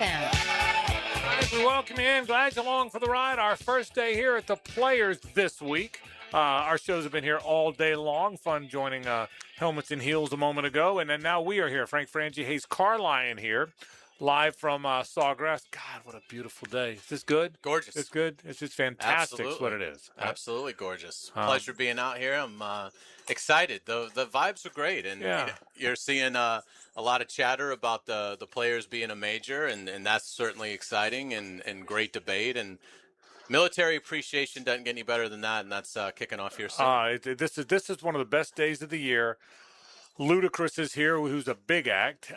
FM. All right, we welcome you in. Glad you're along for the ride. Our first day here at the Players this week. Our shows have been here all day long. Fun joining Helmets and Heels a moment ago. And then now we are here. Frangie, Hayes, Carlion here, live from Sawgrass. God, what a beautiful day. Is this good? Gorgeous. It's good? It's just fantastic. Absolutely. Is what it is. Absolutely gorgeous. Pleasure being out here. I'm excited. The vibes are great. And Yeah. you're seeing a lot of chatter about the players being a major, and that's certainly exciting and great debate. And military appreciation doesn't get any better than that, and that's kicking off here soon. This is one of the best days of the year. Ludacris is here, who's a big act.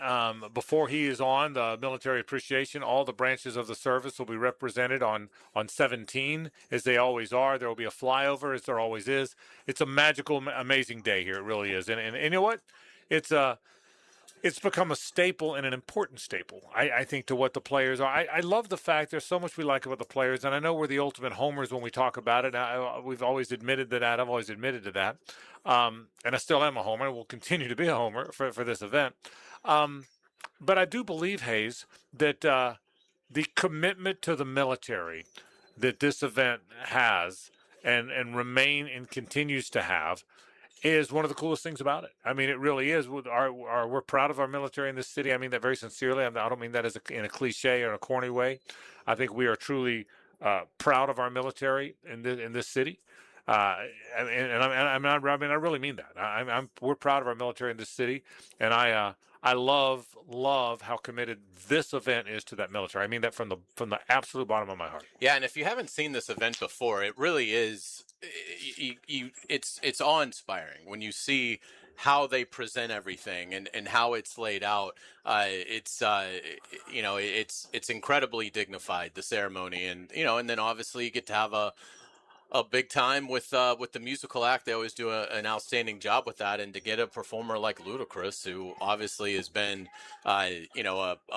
Before he is on, the military appreciation, all the branches of the service will be represented on 17, as they always are. There will be a flyover, as there always is. It's a magical, amazing day here. It really is. And you know what? It's become a staple and an important staple, I think, to what the players are. I love the fact there's so much we like about the players, and I know we're the ultimate homers when we talk about it. We've always admitted to that. I've always admitted to that. And I still am a homer. Will continue to be a homer for this event. But I do believe, Hayes, that the commitment to the military that this event has and remain and continues to have is one of the coolest things about it. I mean, it really is. We're proud of our military in this city. I mean that very sincerely. I don't mean that in a cliche or in a corny way. I think we are truly proud of our military in this city. I really mean that. We're proud of our military in this city, and I love how committed this event is to that military. I mean that from the absolute bottom of my heart. Yeah, and if you haven't seen this event before, it really is. It's awe-inspiring when you see how they present everything and how it's laid out. It's incredibly dignified, the ceremony, and then obviously you get to have a big time with the musical act. They always do an outstanding job with that, and to get a performer like Ludacris, who obviously has been a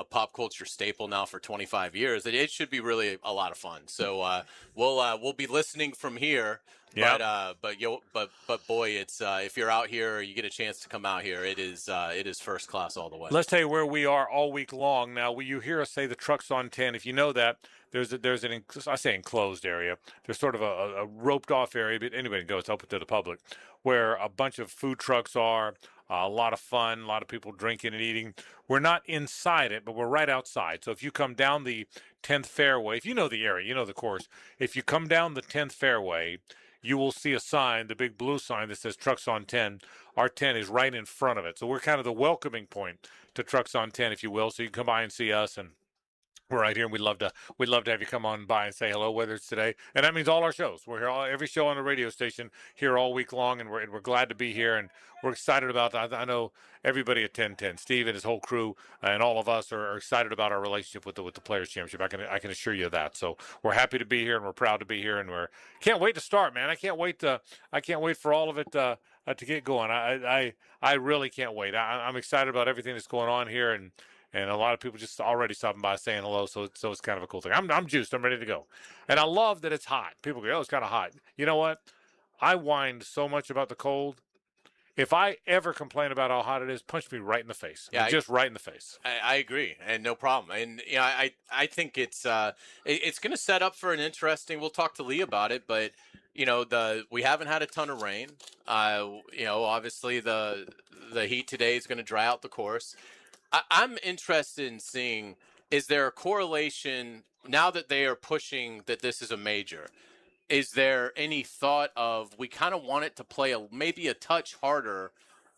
pop culture staple now for 25 years, it should be really a lot of fun. So we'll be listening from here. Yep. But boy, it's if you're out here or you get a chance to come out here, it is first class all the way. Let's tell you where we are all week long. Now, you hear us say the truck's on 10. If you know that, there's an I say enclosed area. There's sort of a roped off area, but anybody can go. It's open to the public, where a bunch of food trucks are. A lot of fun, a lot of people drinking and eating. We're not inside it, but we're right outside. So if you come down the 10th fairway, if you know the area, you know the course. If you come down the 10th fairway, you will see a sign, the big blue sign that says Trucks on 10. Our 10 is right in front of it. So we're kind of the welcoming point to Trucks on 10, if you will. So you can come by and see us, and we're right here, and we'd love to have you come on by and say hello, whether it's today. And that means all our shows. We're here, every show on the radio station here all week long, and we're glad to be here, and we're excited about that. I know everybody at 1010, Steve and his whole crew, and all of us are excited about our relationship with the Players Championship. I can assure you of that. So we're happy to be here, and we're proud to be here, and can't wait to start, man. I can't wait for all of it to get going. I really can't wait. I'm excited about everything that's going on here, and a lot of people just already stopping by saying hello, so it's kind of a cool thing. I'm juiced. I'm ready to go. And I love that it's hot. People go, oh, it's kind of hot. You know what? I whined so much about the cold. If I ever complain about how hot it is, punch me right in the face. Yeah, just right in the face. I agree, and no problem. And I think it's going to set up for an interesting. We'll talk to Lee about it, but we haven't had a ton of rain. Obviously the heat today is going to dry out the course. I'm interested in seeing, is there a correlation now that they are pushing that this is a major? Is there any thought of we kind of want it to play maybe a touch harder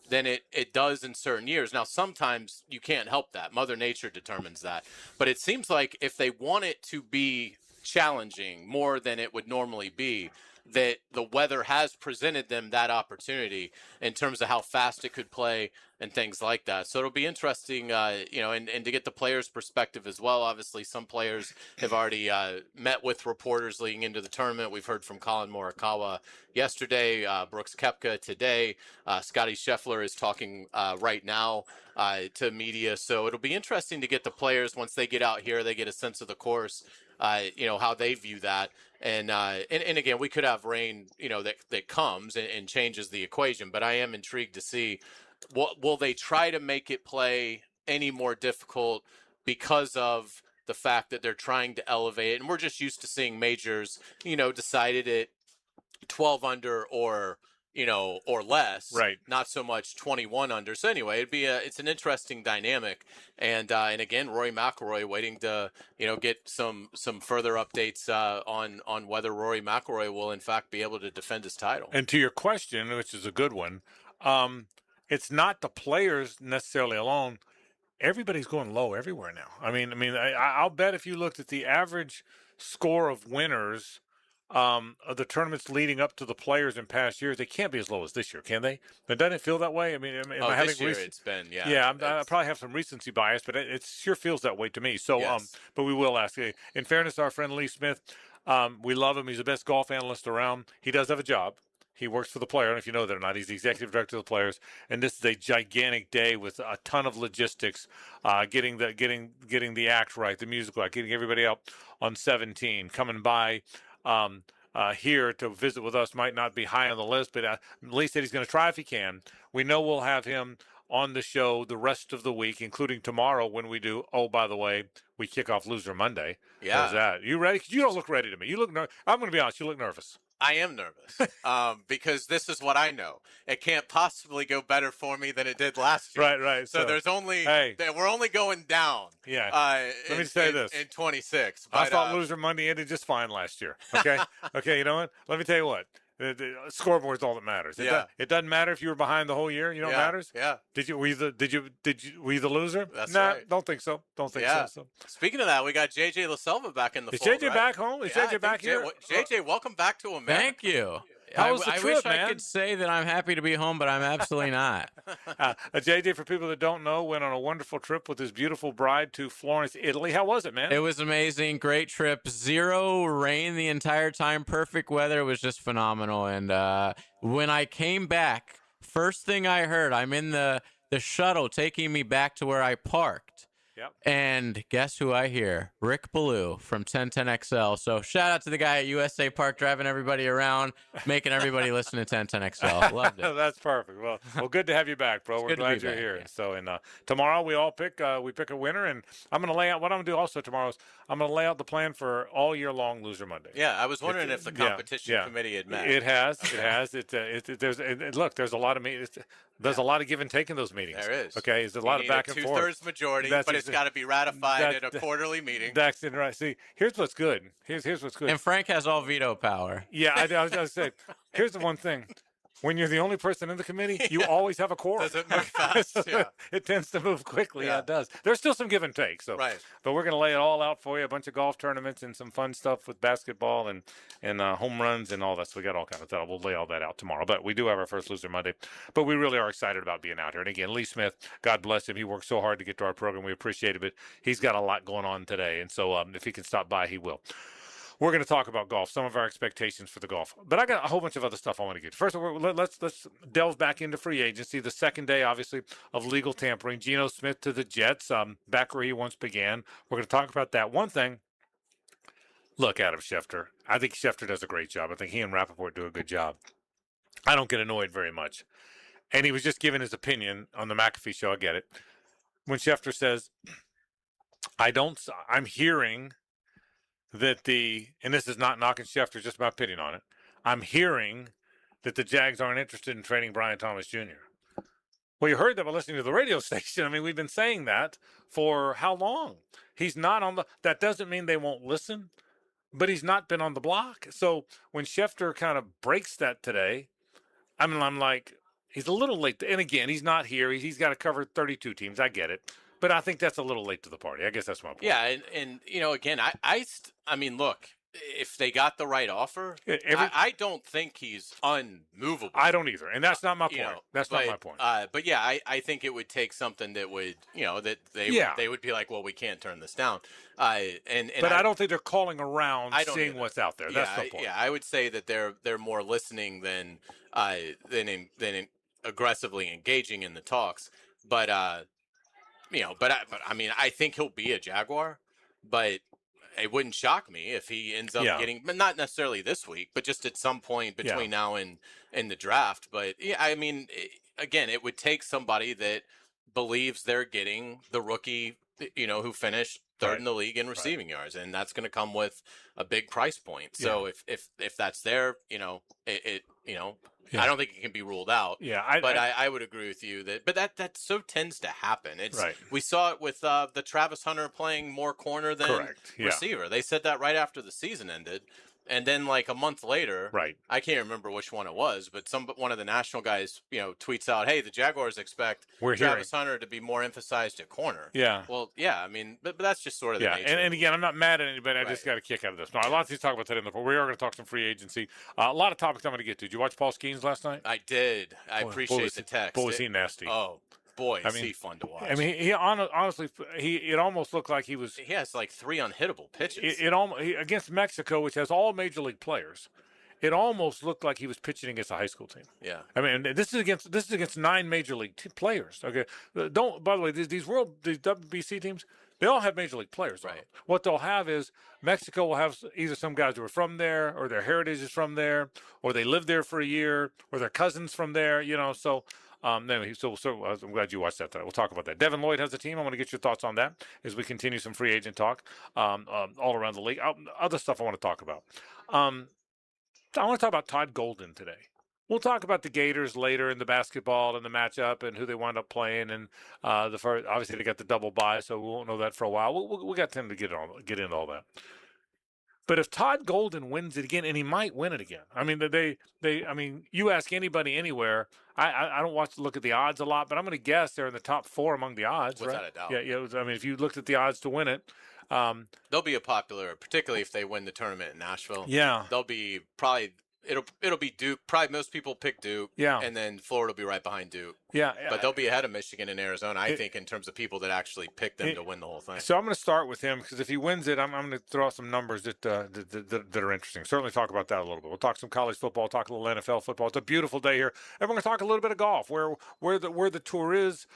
than it does in certain years? Now, sometimes you can't help that. Mother Nature determines that. But it seems like if they want it to be challenging more than it would normally be, that the weather has presented them that opportunity in terms of how fast it could play and things like that. So it'll be interesting, and to get the players' perspective as well. Obviously, some players have already met with reporters leading into the tournament. We've heard from Colin Morikawa yesterday, Brooks Koepka today. Scotty Scheffler is talking right now to media. So it'll be interesting to get the players, once they get out here, they get a sense of the course, how they view that. And again, we could have rain, that comes and changes the equation. But I am intrigued to see, will they try to make it play any more difficult because of the fact that they're trying to elevate, and we're just used to seeing majors, decided at 12 under or less, Right. not so much 21 under. So anyway, it's an interesting dynamic, and again, Rory McIlroy waiting to get some further updates on whether Rory McIlroy will in fact be able to defend his title. And to your question, which is a good one, it's not the players necessarily alone. Everybody's going low everywhere now. I'll bet if you looked at the average score of winners of the tournaments leading up to the players in past years, they can't be as low as this year, can they? But doesn't it feel that way? Am I having this year it's been, yeah. Yeah, I probably have some recency bias, but it sure feels that way to me. So, yes. But we will ask. In fairness to our friend Lee Smith, we love him. He's the best golf analyst around. He does have a job. He works for the player. I don't know if you know that or not. He's the executive director of the players, and this is a gigantic day with a ton of logistics, getting the act right, the musical act, getting everybody out on 17, coming by here to visit with us might not be high on the list, but Lee said he's going to try if he can. We know we'll have him on the show the rest of the week, including tomorrow when we do. Oh, by the way, we kick off Loser Monday. Yeah. How's that? You ready? You don't look ready to me. You look I'm going to be honest. You look nervous. I am nervous because this is what I know. It can't possibly go better for me than it did last year. Right. So there's we're only going down. Yeah. Let me say this. In 26. I thought Loser Monday ended just fine last year. Okay. Okay. You know what? Let me tell you what. The scoreboard's all that matters. It doesn't matter if you were behind the whole year. You know what matters? Yeah. Were you the loser? That's nah, right. Don't think so. Don't think so. Speaking of that, we got JJ LaSelva back in the fold. Is JJ back home? Is JJ back here? JJ, welcome back to America. Thank you. How was the trip, wish man? I could say that I'm happy to be home, but I'm absolutely not. JJ, for people that don't know, went on a wonderful trip with his beautiful bride to Florence, Italy. How was it, man? It was amazing. Great trip. 0 rain the entire time. Perfect weather. It was just phenomenal. And when I came back, first thing I heard, I'm in the shuttle taking me back to where I parked. Yep. And guess who I hear? Rick Ballou from 1010XL. So shout out to the guy at USA Park driving everybody around, making everybody listen to 1010XL. Loved it. That's perfect. Well, good to have you back, bro. We're glad you're here. Yeah. So, tomorrow we all pick a winner, and I'm going to lay out what I'm going to do also tomorrow is I'm going to lay out the plan for all year long Loser Monday. Yeah, I was wondering if the competition committee had met. It has. Look, there's a lot of meetings. There's a lot of give and take in those meetings. There is. Okay, there's a lot of back and forth. 2/3 majority, but it's got to be ratified at a quarterly meeting. That's right. See, here's what's good. Here's what's good. And Frank has all veto power. Yeah, I was going to say, here's the one thing. When you're the only person in the committee, you always have a quorum. Does it move fast? Yeah. It tends to move quickly. Yeah, it does. There's still some give and take. So, right. But we're going to lay it all out for you. A bunch of golf tournaments and some fun stuff with basketball and home runs and all that. So we got all kinds of stuff. We'll lay all that out tomorrow. But we do have our first Loser Monday. But we really are excited about being out here. And again, Lee Smith, God bless him. He worked so hard to get to our program. We appreciate it. But he's got a lot going on today. And so if he can stop by, he will. We're going to talk about golf, some of our expectations for the golf. But I got a whole bunch of other stuff I want to get. First of all, let's delve back into free agency. The second day, obviously, of legal tampering. Geno Smith to the Jets, back where he once began. We're going to talk about that. One thing, look, Adam Schefter. I think Schefter does a great job. I think he and Rappaport do a good job. I don't get annoyed very much. And he was just giving his opinion on the McAfee show. I get it. When Schefter says, I'm hearing that and this is not knocking Schefter, just my opinion on it. I'm hearing that the Jags aren't interested in trading Brian Thomas Jr. Well, you heard that by listening to the radio station. I mean, we've been saying that for how long? He's not that doesn't mean they won't listen, but he's not been on the block. So when Schefter kind of breaks that today, I'm like, he's a little late. And again, he's not here. He's got to cover 32 teams. I get it. But I think that's a little late to the party. I guess that's my point. Yeah, and again, I mean, look, if they got the right offer, I don't think he's unmovable. I don't either, and that's not my point. Not my point. But yeah, I think it would take something that would, that they would be like, well, we can't turn this down. But I don't think they're calling around, seeing what's out there. That's the point. Yeah, I would say that they're more listening than aggressively engaging in the talks. But I mean, I think he'll be a Jaguar, but it wouldn't shock me if he ends up getting, but not necessarily this week, but just at some point between now and the draft. But yeah, I mean, again, it would take somebody that believes they're getting the rookie, who finished third in the league in receiving yards, and that's going to come with a big price point. So if that's there, it I don't think it can be ruled out. Yeah, I would agree with you that so tends to happen. We saw it with the Travis Hunter playing more corner than receiver. They said that right after the season ended. And then, like a month later, I can't remember which one it was, but one of the national guys, tweets out, "Hey, the Jaguars expect Travis Hunter to be more emphasized at corner." Yeah. Well, yeah. I mean, but that's just sort of the nature. And again, I'm not mad at anybody. I just got a kick out of this. No, a lot of things to talk about today. We are going to talk some free agency. A lot of topics I'm going to get to. Did you watch Paul Skeens last night? I did. I appreciate the text. Boy, was he nasty. Oh. Boy, is he fun to watch. I mean, he honestly, it almost looked like he was. He has like 3 unhittable pitches. Against Mexico, which has all major league players, it almost looked like he was pitching against a high school team. Yeah. I mean, this is against 9 major league players. Okay. By the way, these WBC teams, they all have major league players. Right. What they'll have is Mexico will have either some guys who are from there, or their heritage is from there, or they lived there for a year, or their cousins from there. So. Anyway, so I'm glad you watched that. We'll talk about that. Devin Lloyd has a team. I want to get your thoughts on that as we continue some free agent talk all around the league. Other stuff I want to talk about. I want to talk about Todd Golden today. We'll talk about the Gators later in the basketball and the matchup and who they wind up playing. And obviously they got the double bye, so we won't know that for a while. We got time to get into all that. But if Todd Golden wins it again, and he might win it again, I mean, I mean, you ask anybody anywhere. I don't look at the odds a lot, but I'm going to guess they're in the top 4 among the odds. Without a doubt. Yeah. I mean, if you looked at the odds to win it, they'll be a popular, particularly if they win the tournament in Nashville. Yeah, they'll be probably. It'll be Duke. Probably most people pick Duke. Yeah. And then Florida will be right behind Duke. Yeah. But they'll be ahead of Michigan and Arizona, I think, in terms of people that actually pick them to win the whole thing. So I'm going to start with him because if he wins it, I'm going to throw out some numbers that are interesting. Certainly talk about that a little bit. We'll talk some college football, talk a little NFL football. It's a beautiful day here. And we're going to talk a little bit of golf, where the tour is.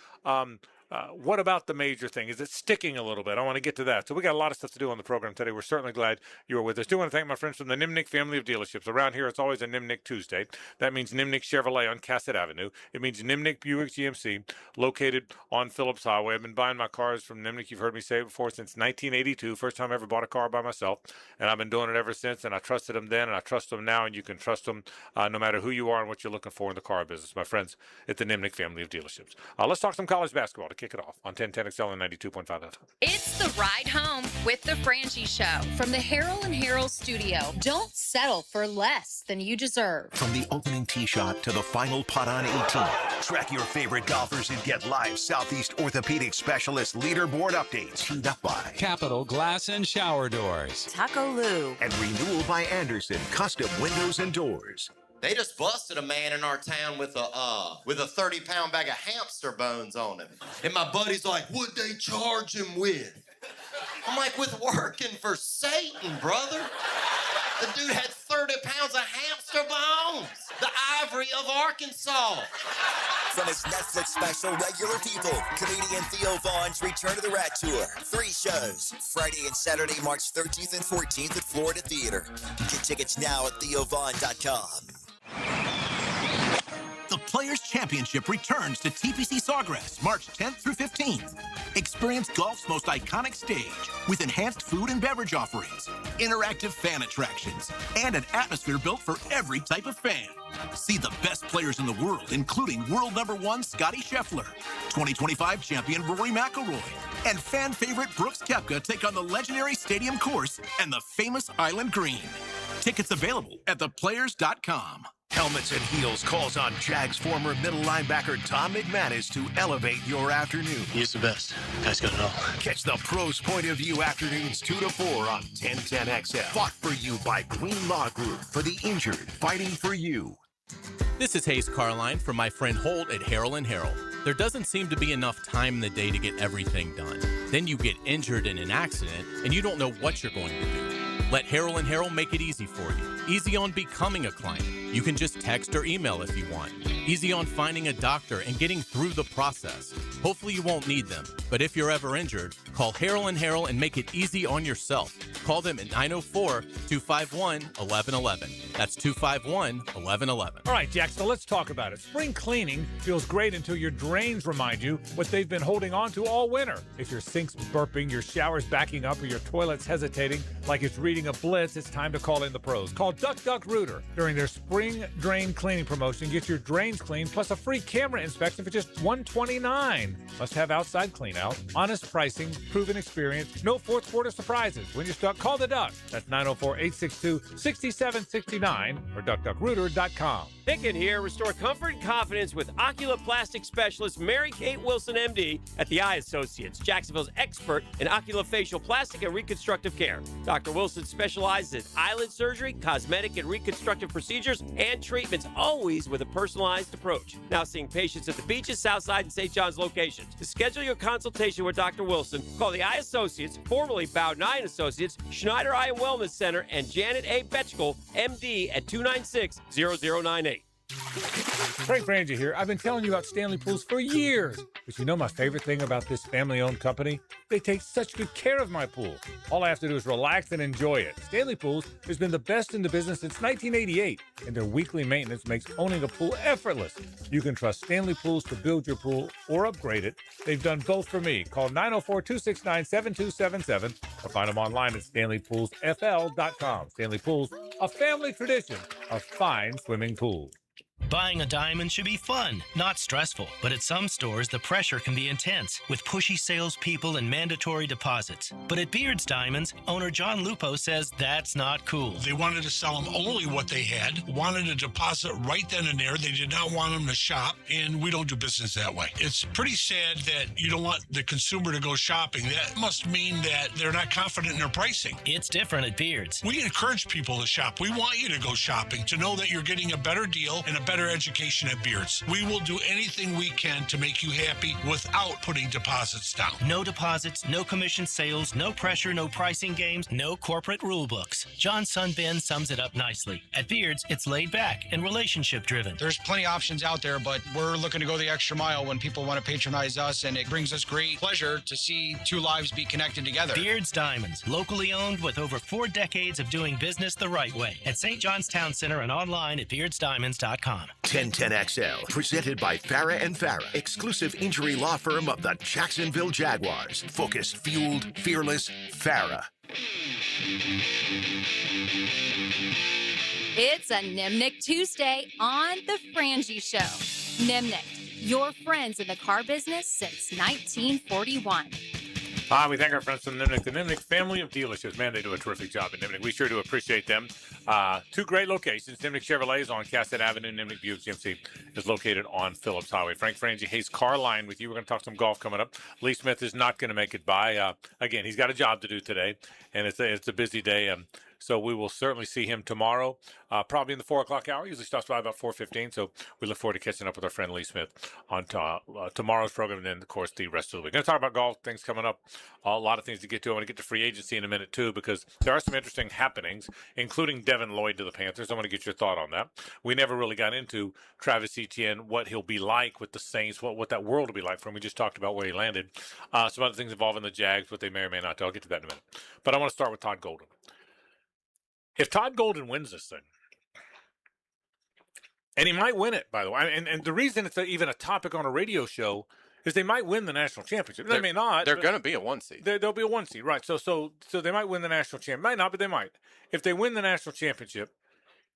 What about the major thing? Is it sticking a little bit? I want to get to that. So we got a lot of stuff to do on the program today. We're certainly glad you are with us. Do want to thank my friends from the Nimnick family of dealerships. Around here, it's always a Nimnick Tuesday. That means Nimnick Chevrolet on Cassett Avenue. It means Nimnick Buick GMC, located on Phillips Highway. I've been buying my cars from Nimnick. You've heard me say it before, since 1982. First time I ever bought a car by myself. And I've been doing it ever since. And I trusted them then, and I trust them now. And you can trust them no matter who you are and what you're looking for in the car business. My friends at the Nimnick family of dealerships. Let's talk some college basketball to kick it off on 1010XL and 92.5 FM. It's the ride home with the Frangie Show from the Harold and Harold studio. Don't settle for less than you deserve. From the opening tee shot to the final putt on 18, track your favorite golfers and get live Southeast orthopedic specialist leaderboard updates. Teamed up by Capital Glass and Shower Doors, Taco Lou, and Renewal by Anderson Custom Windows and Doors. They just busted a man in our town with a 30-pound bag of hamster bones on him. And my buddy's like, what'd they charge him with? I'm like, with working for Satan, brother. The dude had 30 pounds of hamster bones. The ivory of Arkansas. From his Netflix special, Regular People, comedian Theo Vaughn's Return to the Rat Tour. 3 shows, Friday and Saturday, March 13th and 14th at Florida Theater. Get tickets now at theovaughn.com. The Players' Championship returns to TPC Sawgrass March 10th through 15th. Experience golf's most iconic stage with enhanced food and beverage offerings, interactive fan attractions, and an atmosphere built for every type of fan. See the best players in the world, including world #1 Scotty Scheffler, 2025 champion Rory McIlroy, and fan favorite Brooks Koepka take on the legendary Stadium Course and the famous Island Green. Tickets available at theplayers.com. Helmets and Heels calls on Jags former middle linebacker Tom McManus to elevate your afternoon. He's the best. Guy's got it all. Catch the pros' point of view afternoons 2 to 4 on 1010XL. Fought for you by Green Law Group, for the injured, fighting for you. This is Hayes Carline from my friend Holt at Harold & Harold. There doesn't seem to be enough time in the day to get everything done. Then you get injured in an accident and you don't know what you're going to do. Let Harold & Harold make it easy for you. Easy on becoming a client. You can just text or email if you want. Easy on finding a doctor and getting through the process. Hopefully you won't need them, but if you're ever injured, call Harrell & Harrell and make it easy on yourself. Call them at 904-251-1111. That's 251-1111. All right, Jack, so let's talk about it. Spring cleaning feels great until your drains remind you what they've been holding on to all winter. If your sink's burping, your shower's backing up, or your toilet's hesitating like it's reading a blitz, it's time to call in the pros. Call Duck Duck Rooter. During their spring drain cleaning promotion, get your drains cleaned plus a free camera inspection for just $129. Must have outside clean out, honest pricing, proven experience, no fourth quarter surprises. When you're stuck, call the Duck. That's 904-862-6769 or duckduckrooter.com. Pickett here. Restore comfort and confidence with oculoplastic specialist Mary Kate Wilson, MD, at the Eye Associates, Jacksonville's expert in oculofacial plastic and reconstructive care. Dr. Wilson specializes in eyelid surgery, cosmetic and reconstructive procedures, and treatments, always with a personalized approach. Now seeing patients at the Beaches, Southside, and St. John's locations. To schedule your consultation with Dr. Wilson, call the Eye Associates, formerly Bowden Eye Associates, Schneider Eye and Wellness Center, and Janet A. Betchkel, MD, at 296-0098. Frank Frangie here. I've been telling you about Stanley Pools for years. But you know my favorite thing about this family-owned company? They take such good care of my pool. All I have to do is relax and enjoy it. Stanley Pools has been the best in the business since 1988, and their weekly maintenance makes owning a pool effortless. You can trust Stanley Pools to build your pool or upgrade it. They've done both for me. Call 904-269-7277 or find them online at StanleyPoolsFL.com. Stanley Pools, a family tradition of fine swimming pools. Buying a diamond should be fun, not stressful. But at some stores, the pressure can be intense, with pushy salespeople and mandatory deposits. But at Beard's Diamonds, owner John Lupo says that's not cool. They wanted to sell them only what they had, wanted a deposit right then and there. They did not want them to shop, and we don't do business that way. It's pretty sad that you don't want the consumer to go shopping. That must mean that they're not confident in their pricing. It's different at Beard's. We encourage people to shop. We want you to go shopping, to know that you're getting a better deal and a better education at Beard's. We will do anything we can to make you happy without putting deposits down. No deposits, no commission sales, no pressure, no pricing games, no corporate rule books. John's son Ben sums it up nicely. At Beard's, it's laid back and relationship driven. There's plenty of options out there, but we're looking to go the extra mile when people want to patronize us, and it brings us great pleasure to see two lives be connected together. Beard's Diamonds, locally owned with over 4 decades of doing business the right way. At St. John's Town Center and online at beardsdiamonds.com. 1010XL, presented by Farah and Farah, exclusive injury law firm of the Jacksonville Jaguars. Focused, fueled, fearless, Farah. It's a Nimnik Tuesday on The Frangie Show. Nimnik, your friends in the car business since 1941. We thank our friends from Nimnik, the Nimnik family of dealerships. Man, they do a terrific job at Nimnik. We sure do appreciate them. 2 great locations. Nimnik Chevrolet is on Cassett Avenue. Nimnik Buick GMC is located on Phillips Highway. Frank Frangie, Hayes Carline with you. We're going to talk some golf coming up. Lee Smith is not going to make it by. Again, he's got a job to do today, and it's a busy day. So we will certainly see him tomorrow, probably in the 4 o'clock hour. Usually stops by about 4:15. So we look forward to catching up with our friend Lee Smith on tomorrow's program, and then, of course, the rest of the week. Going to talk about golf, things coming up, a lot of things to get to. I want to get to free agency in a minute, too, because there are some interesting happenings, including Devin Lloyd to the Panthers. I want to get your thought on that. We never really got into Travis Etienne, what he'll be like with the Saints, what that world will be like for him. We just talked about where he landed. Some other things involving the Jags, what they may or may not do. I'll get to that in a minute. But I want to start with Todd Golden. If Todd Golden wins this thing, and he might win it, by the way, and the reason it's even a topic on a radio show is they might win the national championship. They may not. They're going to be a 1 seed. They'll be a 1 seed, right? So they might win the national championship. Might not, but they might. If they win the national championship,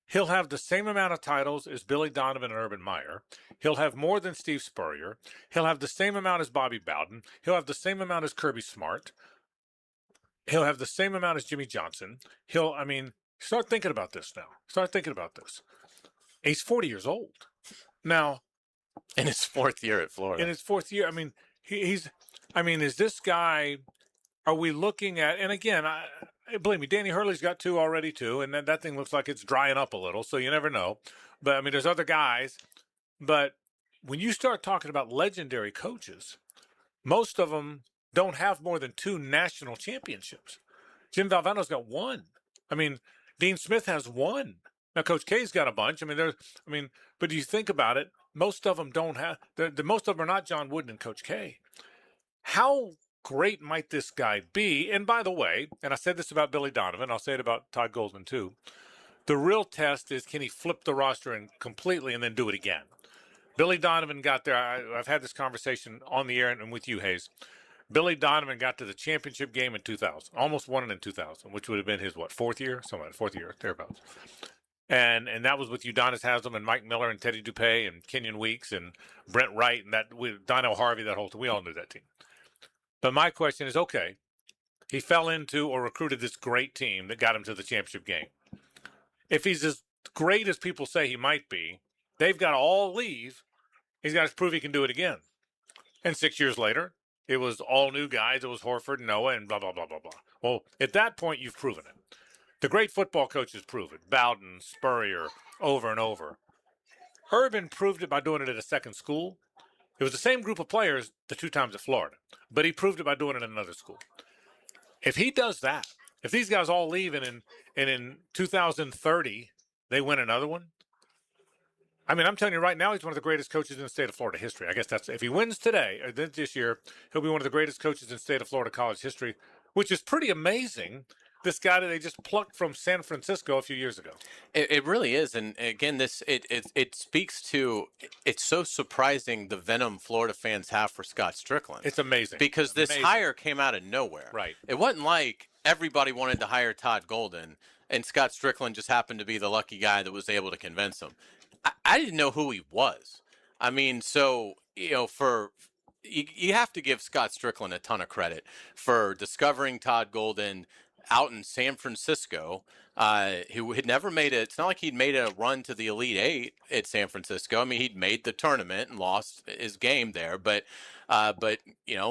he'll have the same amount of titles as Billy Donovan and Urban Meyer. He'll have more than Steve Spurrier. He'll have the same amount as Bobby Bowden. He'll have the same amount as Kirby Smart. He'll have the same amount as Jimmy Johnson. Start thinking about this now. He's 40 years old now. In his 4th year at Florida. In his 4th year. Is this guy, are we looking at, and again, believe me, Danny Hurley's got 2 already too, and that thing looks like it's drying up a little, so you never know. But, there's other guys. But when you start talking about legendary coaches, most of them don't have more than 2 national championships. Jim Valvano's got 1. Dean Smith has 1. Now, Coach K's got a bunch. But you think about it, most of them don't have. Most of them are not John Wooden and Coach K. How great might this guy be? And by the way, and I said this about Billy Donovan, I'll say it about Todd Golden too. The real test is, can he flip the roster and completely and then do it again? Billy Donovan got there. I've had this conversation on the air and with you, Hayes. Billy Donovan got to the championship game in 2000, almost won it in 2000, which would have been his, fourth year? Fourth year, thereabouts. And that was with Udonis Haslem and Mike Miller and Teddy Dupay and Kenyon Weeks and Brent Wright and Donnell Harvey, that whole team. We all knew that team. But my question is, okay, he fell into or recruited this great team that got him to the championship game. If he's as great as people say he might be, they've got to all leave. He's got to prove he can do it again. And 6 years later, it was all new guys. It was Horford, Noah, and blah, blah, blah, blah, blah. Well, at that point, you've proven it. The great football coaches prove it. Bowden, Spurrier, over and over. Urban proved it by doing it at a second school. It was the same group of players the 2 times at Florida, but he proved it by doing it in another school. If he does that, if these guys all leave and in 2030 they win another one, I'm telling you right now, he's one of the greatest coaches in the state of Florida history. I guess that's, if he wins today or this year, he'll be one of the greatest coaches in the state of Florida college history, which is pretty amazing. This guy that they just plucked from San Francisco a few years ago. It really is, and again, it speaks to, it's so surprising the venom Florida fans have for Scott Strickland. It's amazing because this hire came out of nowhere. Right. It wasn't like everybody wanted to hire Todd Golden, and Scott Strickland just happened to be the lucky guy that was able to convince him. I didn't know who he was. So you have to give Scott Strickland a ton of credit for discovering Todd Golden out in San Francisco, who had never made it. It's not like he'd made a run to the Elite Eight at San Francisco. He'd made the tournament and lost his game there, but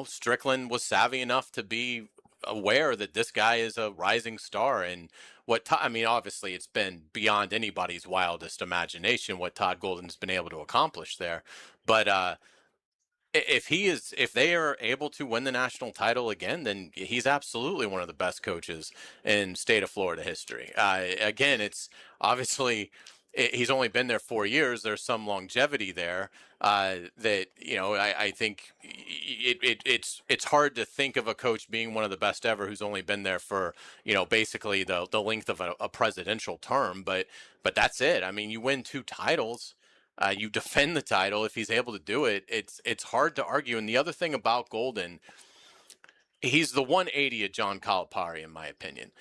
Strickland was savvy enough to be aware that this guy is a rising star. And obviously it's been beyond anybody's wildest imagination what Todd Golden's been able to accomplish there. But if they are able to win the national title again, then he's absolutely one of the best coaches in state of Florida history. Again, it's obviously he's only been there 4 years. There's some longevity there that I think it's hard to think of a coach being one of the best ever who's only been there for basically the length of a presidential term. But that's it. You win 2 titles. You defend the title. If he's able to do it, it's hard to argue. And the other thing about Golden, he's the 180 of John Calipari, in my opinion.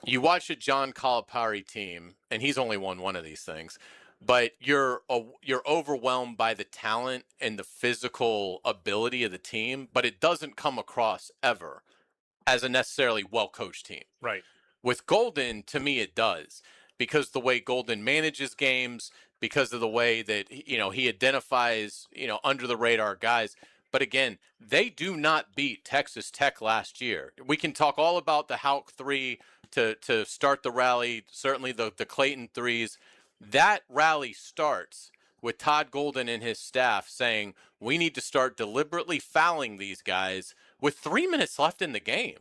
You watch a John Calipari team, and he's only won one of these things, but you're overwhelmed by the talent and the physical ability of the team, but it doesn't come across ever as a necessarily well-coached team. Right. With Golden, to me, it does, because the way Golden manages games, because of the way that he identifies under the radar guys. But again, they do not beat Texas Tech last year. We can talk all about the Houck 3 to start the rally, certainly the Clayton 3s. That rally starts with Todd Golden and his staff saying, we need to start deliberately fouling these guys with 3 minutes left in the game.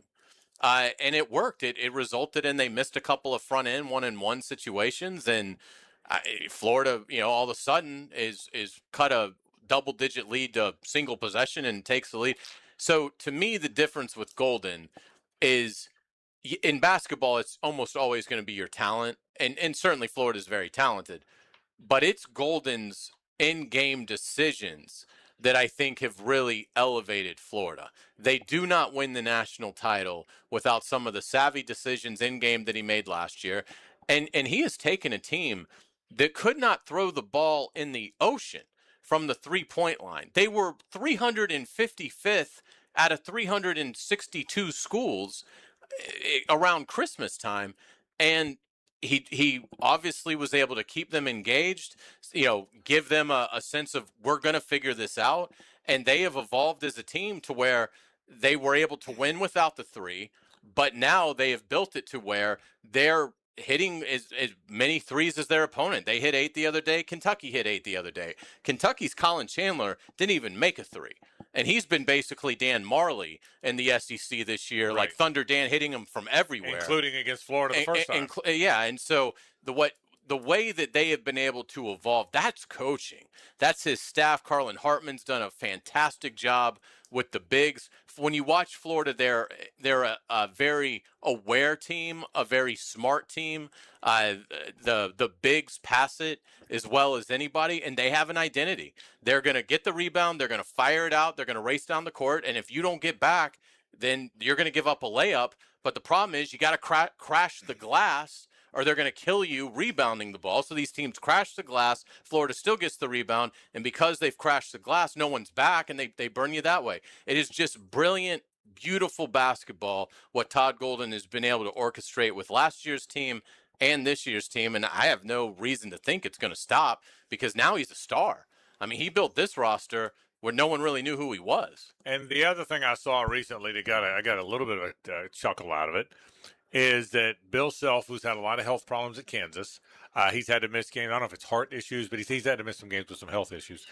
And it worked. It resulted in they missed a couple of front end 1-and-1 situations, and Florida, all of a sudden is cut a double-digit lead to single possession and takes the lead. So to me, the difference with Golden is in basketball, it's almost always going to be your talent, and certainly Florida is very talented, but it's Golden's in-game decisions that I think have really elevated Florida. They do not win the national title without some of the savvy decisions in-game that he made last year, and he has taken a team that could not throw the ball in the ocean from the three-point line. They were 355th out of 362 schools around Christmas time, and he obviously was able to keep them engaged, give them a sense of, we're going to figure this out, and they have evolved as a team to where they were able to win without the 3, but now they have built it to where they're hitting as many 3s as their opponent. They hit 8 the other day. Kentucky hit 8 the other day. Kentucky's Colin Chandler didn't even make a 3. And he's been basically Dan Marley in the SEC this year, like Thunder Dan, hitting him from everywhere. Including against Florida the first time. Yeah, and so the way that they have been able to evolve, that's coaching. That's his staff. Carlin Hartman's done a fantastic job with the bigs. When you watch Florida, they're a very aware team, a very smart team. The bigs pass it as well as anybody, and they have an identity. They're going to get the rebound. They're going to fire it out. They're going to race down the court, and if you don't get back, then you're going to give up a layup. But the problem is you got to crash the glass, or they're going to kill you rebounding the ball. So these teams crash the glass. Florida still gets the rebound. And because they've crashed the glass, no one's back, and they burn you that way. It is just brilliant, beautiful basketball, what Todd Golden has been able to orchestrate with last year's team and this year's team. And I have no reason to think it's going to stop, because now he's a star. I mean, he built this roster where no one really knew who he was. And the other thing I saw recently that I got a little bit of a chuckle out of it is that Bill Self, who's had a lot of health problems at Kansas, he's had to miss games. I don't know if it's heart issues, but he's had to miss some games with some health issues.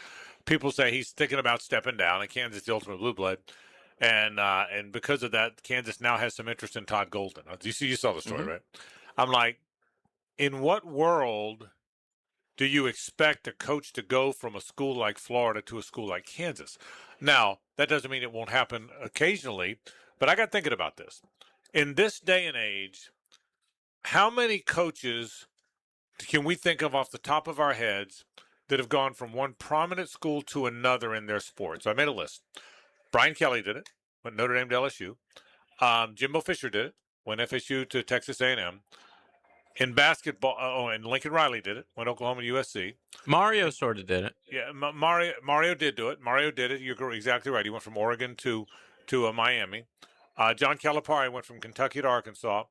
People say he's thinking about stepping down, and Kansas, the ultimate blue blood. And because of that, Kansas now has some interest in Todd Golden. You saw the story, right? I'm like, in what world do you expect a coach to go from a school like Florida to a school like Kansas? Now, that doesn't mean it won't happen occasionally, but I got thinking about this. In this day and age, how many coaches can we think of off the top of our heads that have gone from one prominent school to another in their sport? So I made a list. Brian Kelly did it, went Notre Dame to LSU. Jimbo Fisher did it, went FSU to Texas A&M. In basketball, and Lincoln Riley did it, went Oklahoma to USC. Mario sort of did it. Yeah, Mario did do it. Mario did it. You're exactly right. He went from Oregon to Miami. John Calipari went from Kentucky to Arkansas.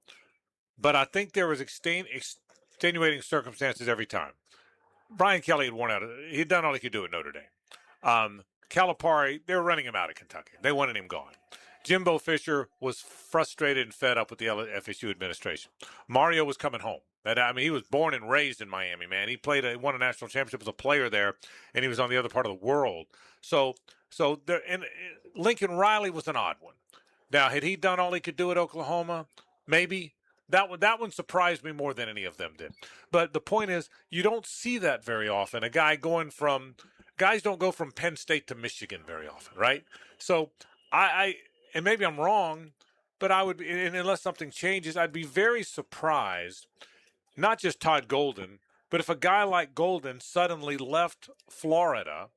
But I think there was extenuating circumstances every time. Brian Kelly had worn out. He'd done all he could do at Notre Dame. Calipari, they were running him out of Kentucky. They wanted him gone. Jimbo Fisher was frustrated and fed up with the FSU administration. Mario was coming home. He was born and raised in Miami, man. He won a national championship as a player there, and he was on the other part of the world. So there, and Lincoln Riley was an odd one. Now, had he done all he could do at Oklahoma? Maybe. That one surprised me more than any of them did. But the point is, you don't see that very often. Guys don't go from Penn State to Michigan very often, right? So and maybe I'm wrong, but I would be, and unless something changes, I'd be very surprised, not just Todd Golden, but if a guy like Golden suddenly left Florida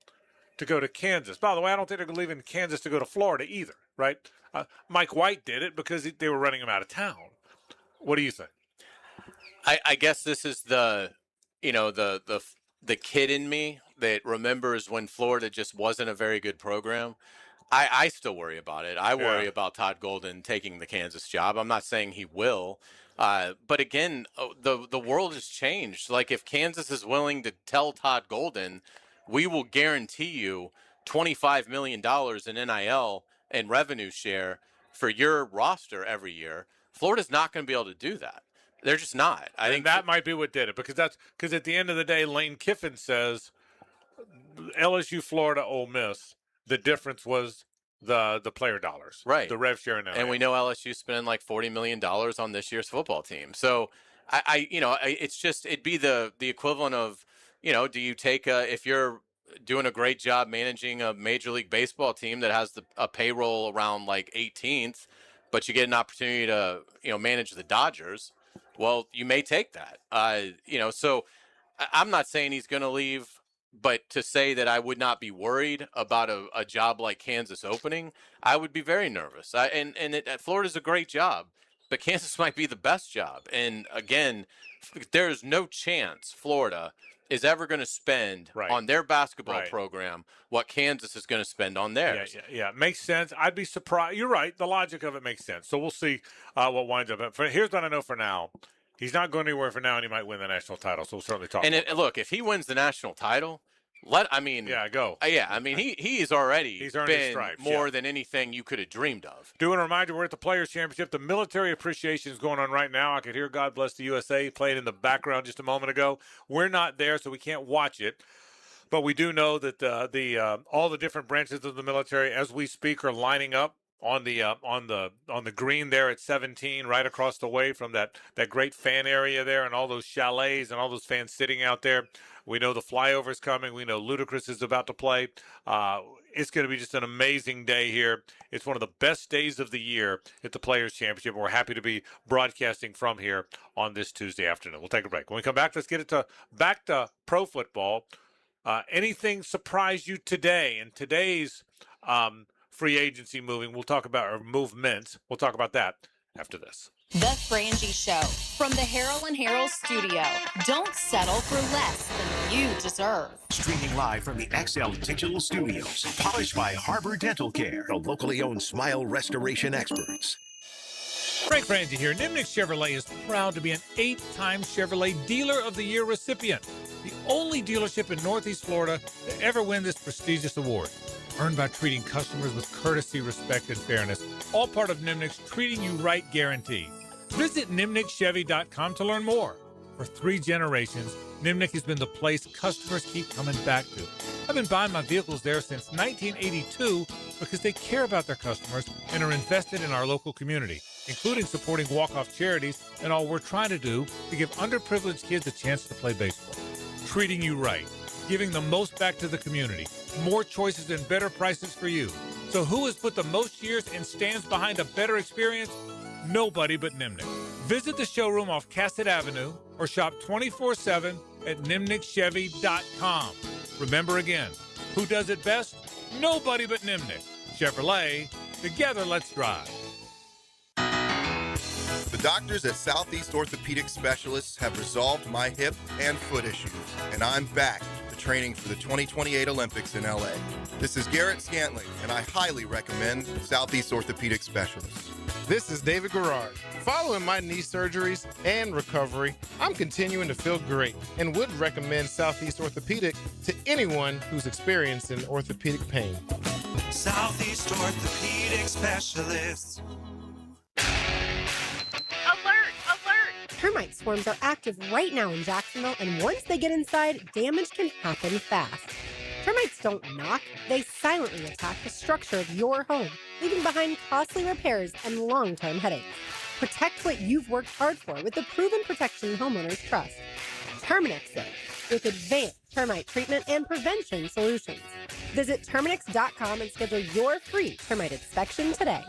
to go to Kansas. By the way, I don't think they're going to leave in Kansas to go to Florida either, right? Mike White did it because they were running him out of town. What do you think? I guess this is the kid in me that remembers when Florida just wasn't a very good program. I still worry about it. I worry about Todd Golden taking the Kansas job. I'm not saying he will. But again, the world has changed. Like, if Kansas is willing to tell Todd Golden, we will guarantee you $25 million in NIL and revenue share for your roster every year, Florida's not going to be able to do that. They're just not. I think that might be what did it, because at the end of the day, Lane Kiffin says LSU, Florida, Ole Miss, the difference was the player dollars, right? The rev share, and we know LSU spending like $40 million on this year's football team. So it's just, it'd be the equivalent of, do you take if you're doing a great job managing a Major League Baseball team that has a payroll around like 18th, but you get an opportunity to manage the Dodgers. Well, you may take that. So I'm not saying he's going to leave, but to say that I would not be worried about a job like Kansas opening, I would be very nervous. Florida's a great job, but Kansas might be the best job. And again, there is no chance Florida is ever going to spend on their basketball program what Kansas is going to spend on theirs. Yeah. Makes sense. I'd be surprised. You're right. The logic of it makes sense. So we'll see what winds up. Here's what I know for now. He's not going anywhere for now, and he might win the national title. So we'll certainly talk about it. Look, if he wins the national title, go. He's already earned his stripes, more than anything you could have dreamed of. Do want to remind you, we're at the Players Championship. The military appreciation is going on right now. I could hear God Bless the USA playing in the background just a moment ago. We're not there, so we can't watch it. But we do know that all the different branches of the military, as we speak, are lining up on the green there at 17, right across the way from that great fan area there, and all those chalets and all those fans sitting out there. We know the flyover's coming. We know Ludacris is about to play. It's going to be just an amazing day here. It's one of the best days of the year at the Players Championship, and we're happy to be broadcasting from here on this Tuesday afternoon. We'll take a break. When we come back, let's get it back to pro football. Anything surprise you today in today's free agency moving? We'll talk about, or movements. We'll talk about that after this. The Frangie Show from the Harold and Harold studio. Don't settle for less than you deserve. Streaming live from the XL Digital Studios. Polished by Harbor Dental Care, the locally owned smile restoration experts. Frank Frangie here. Nimnick Chevrolet is proud to be an 8-time Chevrolet Dealer of the Year recipient. The only dealership in Northeast Florida to ever win this prestigious award. Earned by treating customers with courtesy, respect, and fairness. All part of Nimnick's Treating You Right guarantee. Visit NimnickChevy.com to learn more. For 3 generations, Nimnick has been the place customers keep coming back to. I've been buying my vehicles there since 1982 because they care about their customers and are invested in our local community, including supporting walk-off charities and all we're trying to do to give underprivileged kids a chance to play baseball. Treating you right, giving the most back to the community, more choices and better prices for you. So who has put the most years and stands behind a better experience? Nobody but Nimnick. Visit the showroom off Cassett Avenue or shop 24/7 at NimnickChevy.com. Remember again, who does it best? Nobody but Nimnick. Chevrolet, together let's drive. The doctors at Southeast Orthopedic Specialists have resolved my hip and foot issues, and I'm back to training for the 2028 Olympics in LA. This is Garrett Scantling, and I highly recommend Southeast Orthopedic Specialists. This is David Garrard. Following my knee surgeries and recovery, I'm continuing to feel great and would recommend Southeast Orthopedic to anyone who's experiencing orthopedic pain. Southeast Orthopedic Specialists. Alert! Alert! Termite swarms are active right now in Jacksonville, and once they get inside, damage can happen fast. Termites don't knock, they silently attack the structure of your home, leaving behind costly repairs and long-term headaches. Protect what you've worked hard for with the proven protection homeowners trust. Terminix, with advanced termite treatment and prevention solutions. Visit Terminix.com and schedule your free termite inspection today.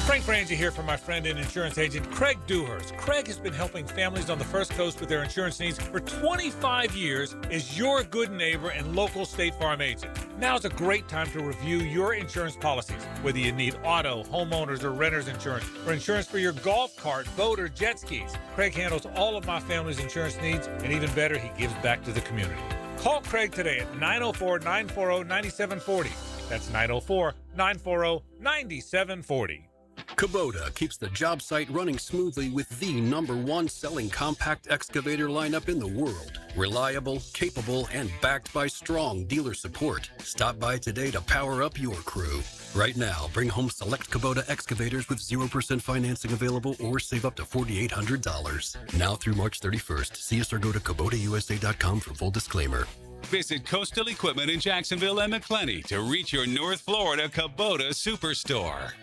Frank Frangie here from my friend and insurance agent Craig Dewhurst. Craig has been helping families on the First Coast with their insurance needs for 25 years as your good neighbor and local State Farm agent. Now's a great time to review your insurance policies, whether you need auto, homeowners, or renter's insurance, or insurance for your golf cart, boat, or jet skis. Craig handles all of my family's insurance needs, and even better, he gives back to the community. Call Craig today at 904-940-9740. That's 904-940-9740. Kubota keeps the job site running smoothly with the #1 selling compact excavator lineup in the world. Reliable, capable, and backed by strong dealer support. Stop by today to power up your crew. Right now, bring home select Kubota excavators with 0% financing available or save up to $4,800. Now through March 31st. See us or go to KubotaUSA.com for full disclaimer. Visit Coastal Equipment in Jacksonville and McClenny to reach your North Florida Kubota Superstore.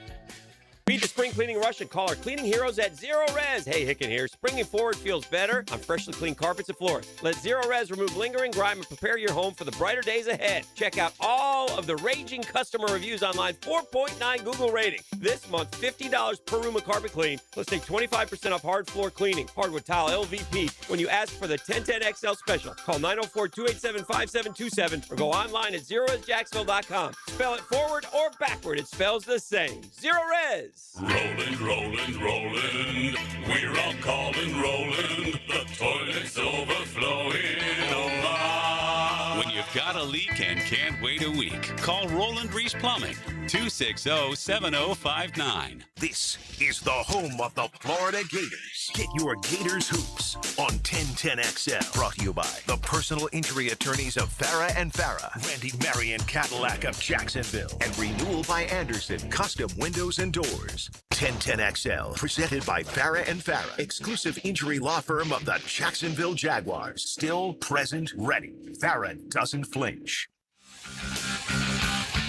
Beat the spring cleaning rush and call our cleaning heroes at Zero Res. Hey, Hicken here. Springing forward feels better on freshly cleaned carpets and floors. Let Zero Res remove lingering grime and prepare your home for the brighter days ahead. Check out all of the raging customer reviews online. 4.9 Google rating. This month, $50 per room of carpet clean. Let's take 25% off hard floor cleaning. Hardwood tile LVP when you ask for the 1010XL special. Call 904-287-5727 or go online at ZeroResJacksonville.com. Spell it forward or backward. It spells the same. Zero Res. Roland, Roland, Roland. We're all calling Roland. The toilet's overflowing. Oh, When you've got a leak and can't wait a week, call Roland Reese Plumbing, 260-7059. This is the home of the Florida Gators. Get your Gators hoops on 1010XL. Brought to you by the personal injury attorneys of Farah and Farah, Randy Marion Cadillac of Jacksonville, and Renewal by Anderson Custom Windows and Doors. 1010XL, presented by Farah and Farah, exclusive injury law firm of the Jacksonville Jaguars. Still present, ready. Farah doesn't flinch.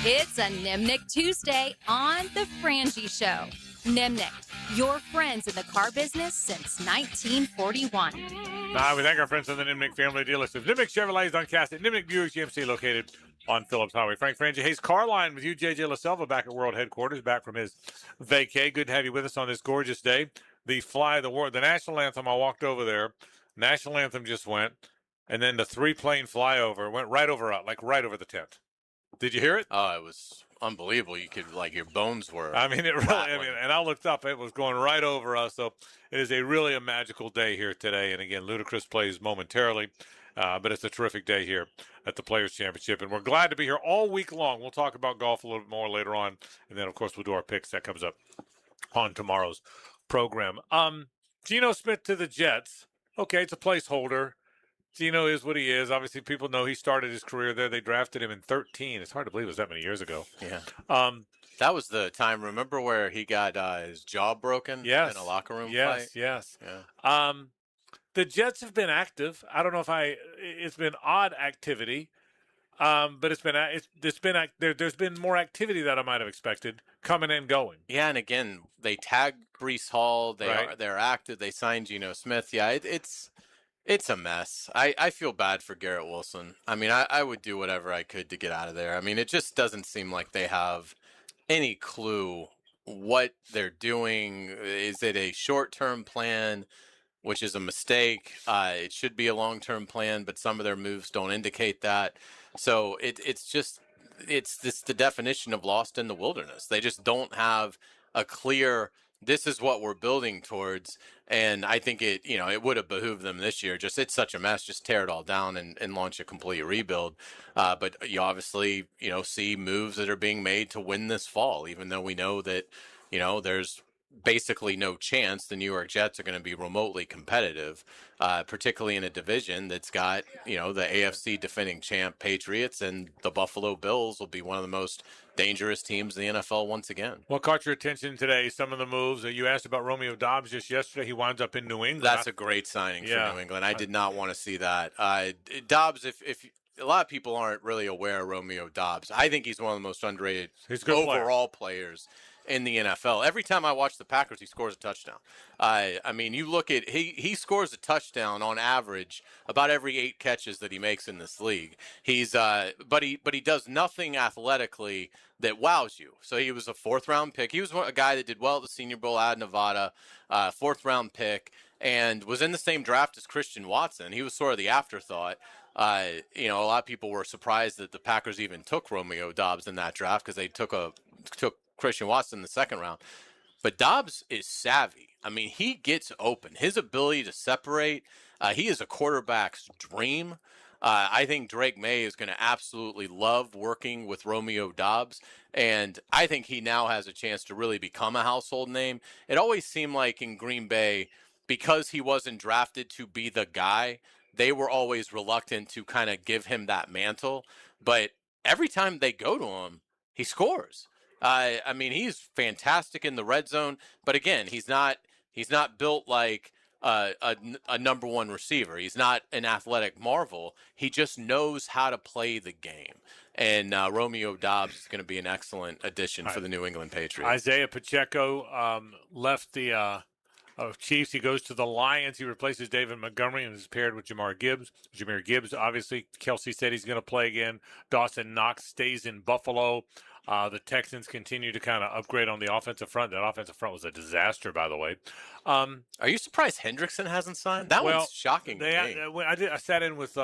It's a Nimnick Tuesday on The Frangie Show. Nimnick, your friends in the car business since 1941. Now, we thank our friends from the Nimnick family dealership. Nimnick Chevrolet is on Cassett. Nimnick Buick GMC located on Phillips Highway. Frank Frangie, Hayes Carline with you, JJ LaSelva, back at World Headquarters, back from his vacay. Good to have you with us on this gorgeous day. The national anthem, I walked over there. National anthem just went, and then the three-plane flyover went right over the tent. Did you hear it? Oh, it was unbelievable. You could, your bones were. It really, and I looked up, it was going right over us. So it is really a magical day here today. And again, Ludacris plays momentarily, but it's a terrific day here at the Players Championship. And we're glad to be here all week long. We'll talk about golf a little bit more later on. And then, of course, we'll do our picks. That comes up on tomorrow's program. Geno Smith to the Jets. Okay, it's a placeholder. Geno is what he is. Obviously, people know he started his career there. They drafted him in 2013. It's hard to believe it was that many years ago. Yeah. That was the time, remember, where he got his jaw broken in a locker room fight? Yes. Yeah. The Jets have been active. I don't know if it's been odd activity, but there's been more activity than I might have expected coming and going. Yeah, and again, they tagged Breece Hall. They're active. They signed Geno Smith. Yeah, it's a mess. I feel bad for Garrett Wilson. I would do whatever I could to get out of there. It just doesn't seem like they have any clue what they're doing. Is it a short-term plan, which is a mistake? It should be a long-term plan, but some of their moves don't indicate that. So it's the definition of lost in the wilderness. They just don't have a clear, this is what we're building towards. And I think it would have behooved them this year. It's such a mess. Just tear it all down and launch a complete rebuild. But you obviously, see moves that are being made to win this fall, even though we know that, there's basically no chance the New York Jets are going to be remotely competitive, particularly in a division that's got, the AFC defending champ Patriots, and the Buffalo Bills will be one of the most dangerous teams in the NFL once again. What caught your attention today? Some of the moves that you asked about Romeo Doubs just yesterday. He winds up in New England. That's a great signing for New England. I did not want to see that. Doubs, if a lot of people aren't really aware of Romeo Doubs, I think he's one of the most underrated overall players in the NFL. Every time I watch the Packers, he scores a touchdown. You look at he scores a touchdown on average about every 8 catches that he makes in this league. He's but he does nothing athletically that wows you. So he was a 4th-round pick. He was a guy that did well at the Senior Bowl out of Nevada, 4th-round pick, and was in the same draft as Christian Watson. He was sort of the afterthought. A lot of people were surprised that the Packers even took Romeo Doubs in that draft because they took Christian Watson in the 2nd round. But Doubs is savvy. He gets open. His ability to separate, he is a quarterback's dream. I think Drake May is going to absolutely love working with Romeo Doubs, and I think he now has a chance to really become a household name. It always seemed like in Green Bay, because he wasn't drafted to be the guy, they were always reluctant to kind of give him that mantle. But every time they go to him, he scores. He's fantastic in the red zone, but again, he's not built like a number 1 receiver. He's not an athletic marvel. He just knows how to play the game. And Romeo Doubs is going to be an excellent addition for the New England Patriots. Isaiah Pacheco left the Chiefs. He goes to the Lions. He replaces David Montgomery and is paired with Jahmyr Gibbs. Jahmyr Gibbs, obviously, Kelsey said he's going to play again. Dawson Knox stays in Buffalo. The Texans continue to kind of upgrade on the offensive front. That offensive front was a disaster, by the way. Are you surprised Hendrickson hasn't signed? That was shocking to me. I sat in with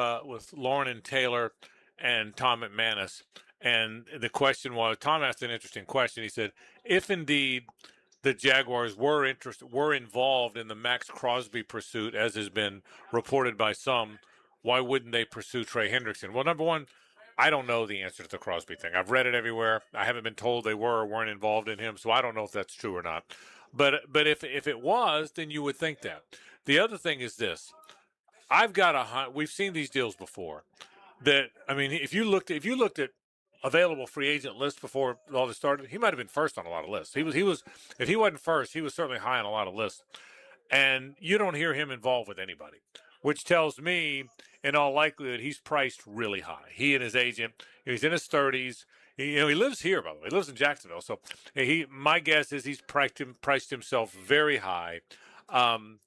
Lauren and Taylor and Tom McManus, and the question was, Tom asked an interesting question. He said, if indeed the Jaguars were involved in the Max Crosby pursuit, as has been reported by some, why wouldn't they pursue Trey Hendrickson? Well, number one, I don't know the answer to the Crosby thing. I've read it everywhere. I haven't been told they were or weren't involved in him, so I don't know if that's true or not. But if it was, then you would think that. The other thing is this: we've seen these deals before. If you looked at available free agent lists before all this started, he might have been first on a lot of lists. He was if he wasn't first, he was certainly high on a lot of lists. And you don't hear him involved with anybody, which tells me, in all likelihood, he's priced really high. He and his agent, he's in his 30s. He lives here, by the way. He lives in Jacksonville. So my guess is he's priced himself very high, and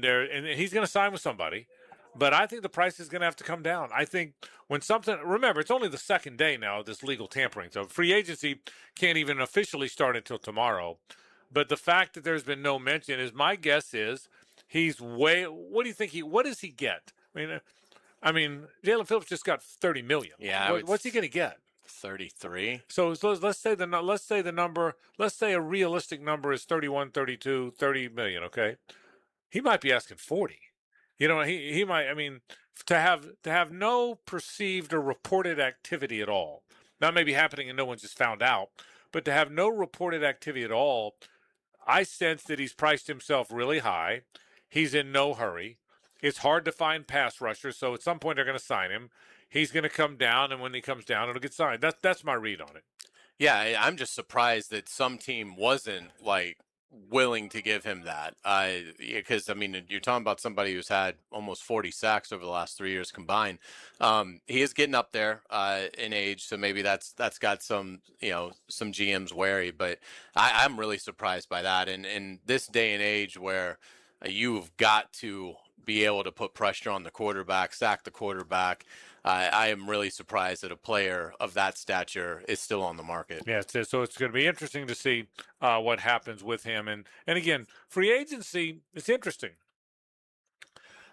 he's going to sign with somebody. But I think the price is going to have to come down. I think remember, it's only the second day now of this legal tampering. So free agency can't even officially start until tomorrow. But the fact that there's been no mention is, my guess is he's what do you think what does he get? I mean, Jalen Phillips just got $30 million. Yeah. What's he going to get? 33. So let's say a realistic number is 31, 32, 30 million. Okay. He might be asking 40. He might, to have no perceived or reported activity at all. That may be happening and no one just found out, but to have no reported activity at all, I sense that he's priced himself really high. He's in no hurry. It's hard to find pass rushers, so at some point they're going to sign him. He's going to come down, and when he comes down, it'll get signed. That's my read on it. Yeah, I'm just surprised that some team wasn't willing to give him that. Because you're talking about somebody who's had almost 40 sacks over the last 3 years combined. He is getting up there in age, so maybe that's got some GMs wary. But I'm really surprised by that. And in this day and age where you've got to be able to put pressure on the quarterback, sack the quarterback, I am really surprised that a player of that stature is still on the market. Yeah, so it's going to be interesting to see what happens with him. And again, free agency, it's interesting.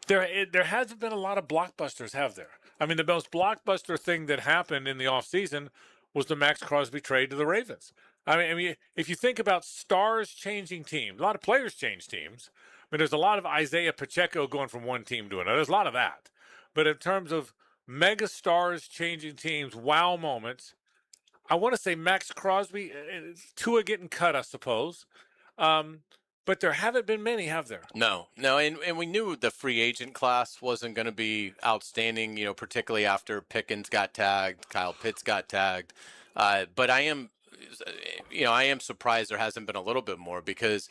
There hasn't been a lot of blockbusters, have there? The most blockbuster thing that happened in the offseason was the Max Crosby trade to the Ravens. If you think about stars changing teams, a lot of players change teams. There's a lot of Isaiah Pacheco going from one team to another. There's a lot of that. But in terms of mega stars changing teams, wow moments, I want to say Max Crosby, Tua getting cut, I suppose. But there haven't been many, have there? No. And we knew the free agent class wasn't going to be outstanding, particularly after Pickens got tagged, Kyle Pitts got tagged. But I am surprised there hasn't been a little bit more, because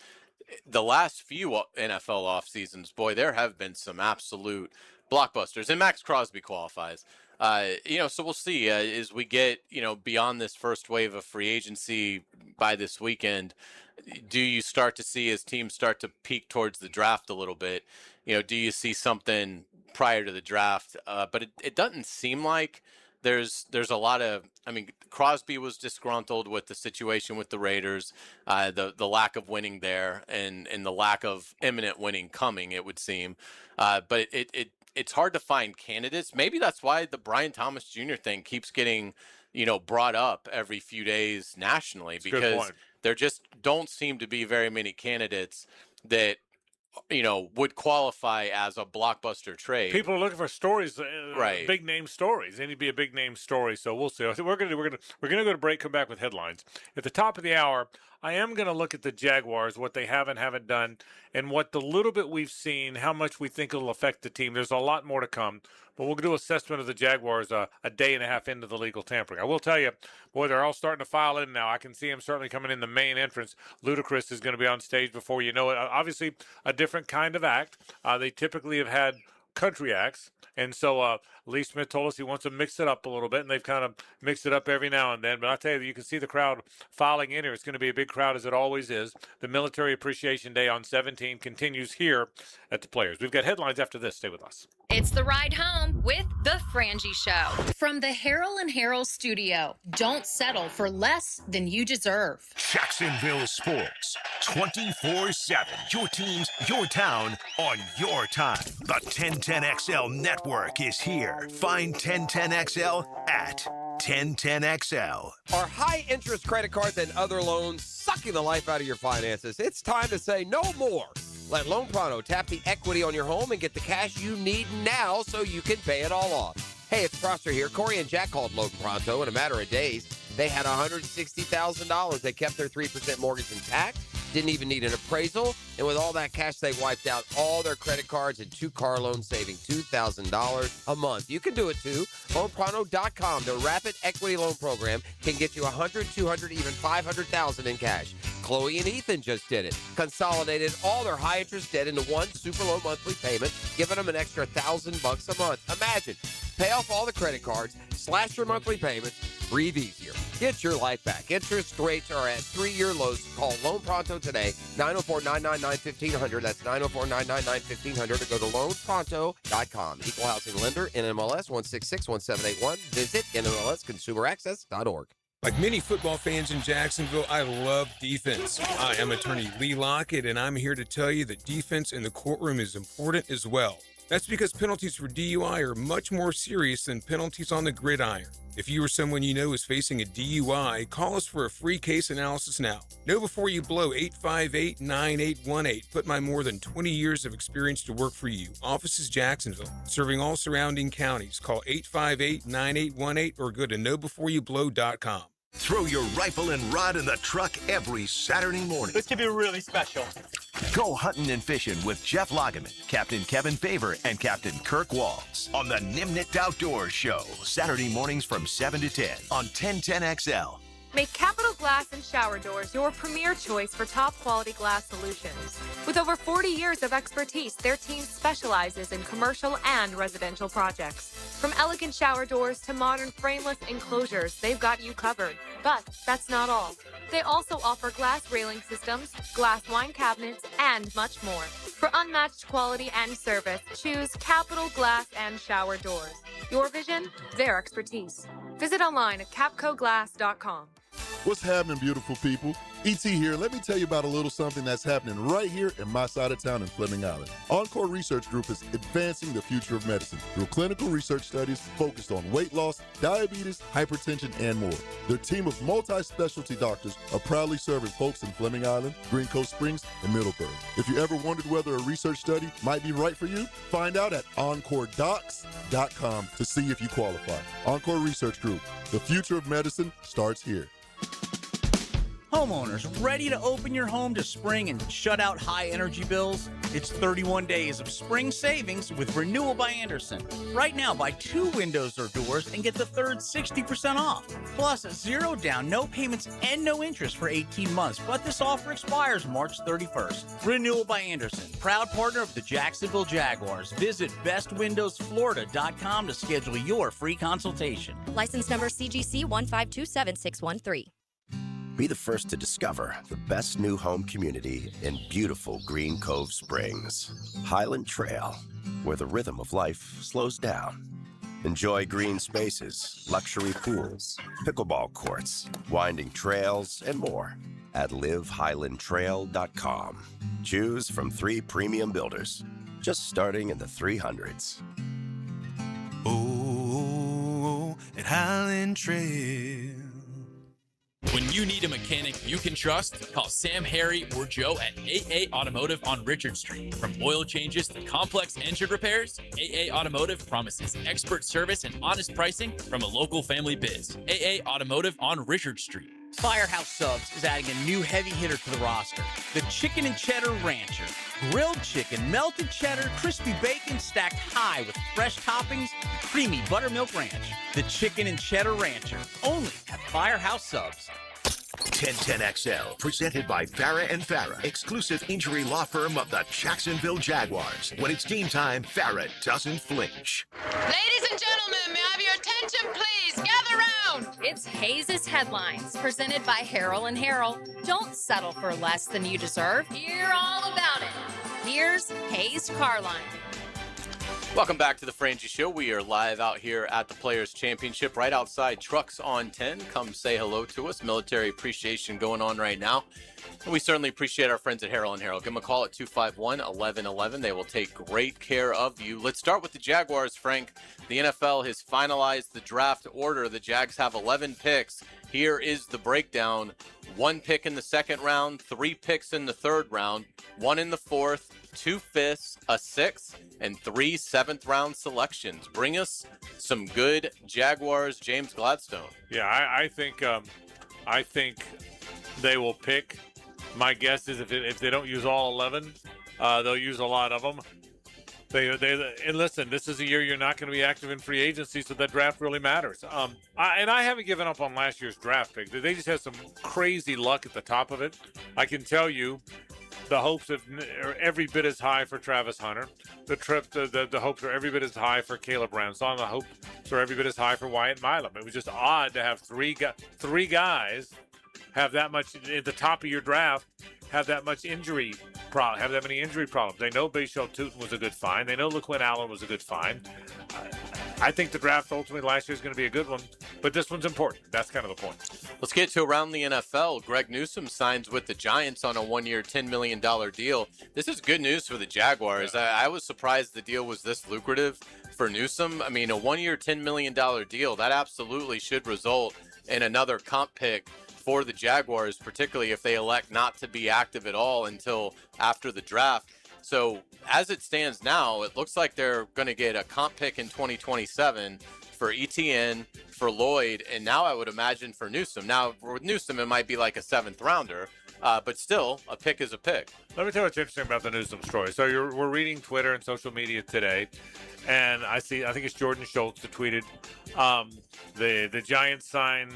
the last few NFL off seasons, boy, there have been some absolute blockbusters, and Max Crosby qualifies. So we'll see as we get, beyond this first wave of free agency by this weekend. Do you start to see, as teams start to peak towards the draft a little bit, do you see something prior to the draft? But it doesn't seem like there's a lot of, Crosby was disgruntled with the situation with the Raiders, the lack of winning there, and the lack of imminent winning coming, it would seem. But it's hard to find candidates. Maybe that's why the Brian Thomas Jr. thing keeps getting, brought up every few days nationally, because there just don't seem to be very many candidates that would qualify as a blockbuster trade. People are looking for stories, right? Big name stories. They need to be a big name story. So we'll see. I think we're gonna go to break. Come back with headlines at the top of the hour. I am going to look at the Jaguars, what they have and haven't done, and what the little bit we've seen, how much we think it'll affect the team. There's a lot more to come, but we'll do assessment of the Jaguars a day and a half into the legal tampering. I will tell you, boy, they're all starting to file in now. I can see them certainly coming in the main entrance. Ludacris is going to be on stage before you know it. Obviously, a different kind of act. They typically have had country acts, and so Lee Smith told us he wants to mix it up a little bit, and they've kind of mixed it up every now and then. But I'll tell you, you can see the crowd filing in here. It's going to be a big crowd, as it always is. The Military Appreciation Day on 17 continues here at the Players. We've got headlines after this. Stay with us. It's the ride home with the Frangie Show from the Harrell and Harrell studio. Don't settle for less than you deserve. Jacksonville Sports, 24/7. Your teams, your town, on your time. The 1010XL network is here. Find 1010XL at 1010XL. Are high-interest credit cards and other loans sucking the life out of your finances? It's time to say no more. Let Loan Pronto tap the equity on your home and get the cash you need now so you can pay it all off. Hey, it's Prosser here. Corey and Jack called Loan Pronto in a matter of days. They had $160,000. They kept their 3% mortgage intact, didn't even need an appraisal, and with all that cash, they wiped out all their credit cards and 2 car loans, saving $2,000 a month. You can do it too. LoanPronto.com, the rapid equity loan program, can get you $100,000, $200,000, even $500,000 in cash. Chloe and Ethan just did it. Consolidated all their high-interest debt into one super low monthly payment, giving them an extra $1,000 a month. Imagine, pay off all the credit cards, slash your monthly payments, breathe easier. Get your life back. Interest rates are at 3-year lows. Call Loan Pronto today, 904-999-1500. That's 904-999-1500, or go to loanpronto.com. Equal housing lender, NMLS 1661781. Visit NMLSconsumeraccess.org. Like many football fans in Jacksonville, I love defense. I am attorney Lee Lockett, and I'm here to tell you that defense in the courtroom is important as well. That's because penalties for DUI are much more serious than penalties on the gridiron. If you or someone you know is facing a DUI, call us for a free case analysis now. Know before you blow 858-9818. Put my more than 20 years of experience to work for you. Office is Jacksonville, serving all surrounding counties. Call 858-9818 or go to knowbeforeyoublow.com. Throw your rifle and rod in the truck every Saturday morning. This could be really special. Go hunting and fishing with Jeff Lageman, Captain Kevin Favor, and Captain Kirk Walls on the Nimnicht Outdoors Show. Saturday mornings from 7 to 10 on 1010XL. Make Capital Glass and Shower Doors your premier choice for top quality glass solutions. With over 40 years of expertise, their team specializes in commercial and residential projects. From elegant shower doors to modern frameless enclosures, they've got you covered. But that's not all. They also offer glass railing systems, glass wine cabinets, and much more. For unmatched quality and service, choose Capital Glass and Shower Doors. Your vision, their expertise. Visit online at capcoglass.com. What's happening, beautiful people? E.T. here. Let me tell you about a little something that's happening right here in my side of town in Fleming Island. Encore Research Group is advancing the future of medicine through clinical research studies focused on weight loss, diabetes, hypertension, and more. Their team of multi-specialty doctors are proudly serving folks in Fleming Island, Green Coast Springs, and Middleburg. If you ever wondered whether a research study might be right for you, find out at EncoreDocs.com to see if you qualify. Encore Research Group. The future of medicine starts here. Homeowners, ready to open your home to spring and shut out high energy bills? It's 31 days of spring savings with Renewal by Andersen. Right now, buy 2 windows or doors and get the third 60% off. Plus, 0 down, no payments, and no interest for 18 months. But this offer expires March 31st. Renewal by Andersen, proud partner of the Jacksonville Jaguars. Visit bestwindowsflorida.com to schedule your free consultation. License number CGC 1527613. Be the first to discover the best new home community in beautiful Green Cove Springs. Highland Trail, where the rhythm of life slows down. Enjoy green spaces, luxury pools, pickleball courts, winding trails, and more at livehighlandtrail.com. Choose from 3 premium builders, just starting in the 300s. Oh, at Highland Trail. When you need a mechanic you can trust, call Sam, Harry, or Joe at AA Automotive on Richard Street. From oil changes to complex engine repairs, AA Automotive promises expert service and honest pricing from a local family biz. AA Automotive on Richard Street. Firehouse Subs is adding a new heavy hitter to the roster, the Chicken and Cheddar Rancher. Grilled chicken, melted cheddar, crispy bacon stacked high with fresh toppings and creamy buttermilk ranch. The Chicken and Cheddar Rancher, only at Firehouse Subs. 1010XL, presented by Farah and Farah, exclusive injury law firm of the Jacksonville Jaguars. When it's game time, Farah doesn't flinch. Ladies and gentlemen, may I have your attention, please? Gather round. It's Hayes' Headlines, presented by Harrell and Harrell. Don't settle for less than you deserve. Hear all about it. Here's Hayes Carline. Welcome back to the Frangie Show. We are live out here at the Players Championship right outside Trucks on 10. Come say hello to us. Military appreciation going on right now. And we certainly appreciate our friends at Harrell & Harrell. Give them a call at 251-1111. They will take great care of you. Let's start with the Jaguars, Frank. The NFL has finalized the draft order. The Jags have 11 picks. Here is the breakdown. 1 pick in the second round, 3 picks in the third round, 1 in the fourth, 2 fifths, a 6th, and 3 7th-round selections. Bring us some good Jaguars, James Gladstone. Yeah, I think they will pick. My guess is if they don't use all 11, they'll use a lot of them. And listen, this is a year you're not going to be active in free agency, so that draft really matters. I haven't given up on last year's draft pick. They just had some crazy luck at the top of it. I can tell you, the hopes are every bit as high for Travis Hunter. The hopes are every bit as high for Caleb Ramson. The hope are every bit as high for Wyatt Milam. It was just odd to have three guys have that much at the top of your draft, have that many injury problems. They know Bashal Tootin was a good find. They know LaQuinn Allen was a good find. I think the draft ultimately last year is going to be a good one, but this one's important. That's kind of the point. Let's get to around the NFL. Greg Newsome signs with the Giants on a one-year, $10 million deal. This is good news for the Jaguars. Yeah. I was surprised the deal was this lucrative for Newsome. I mean, a one-year, $10 million deal, that absolutely should result in another comp pick for the Jaguars, particularly if they elect not to be active at all until after the draft. So as it stands now, it looks like they're going to get a comp pick in 2027 for ETN, for Lloyd, and now I would imagine for Newsome. Now, with Newsome, it might be like a 7th rounder, but still, a pick is a pick. Let me tell you what's interesting about the Newsome story. So we're reading Twitter and social media today, and I think it's Jordan Schultz that tweeted the Giants signed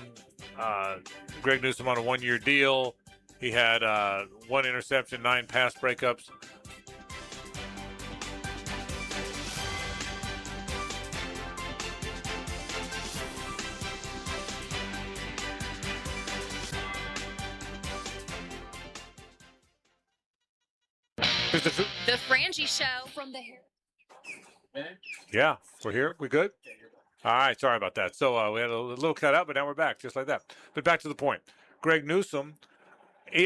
Greg Newsome on a one-year deal. He had 1 interception, 9 pass breakups. The Frangie Show from the Yeah, we're here. We good? All right. Sorry about that. So we had a little cut out, but now we're back just like that. But back to the point. Greg Newsome,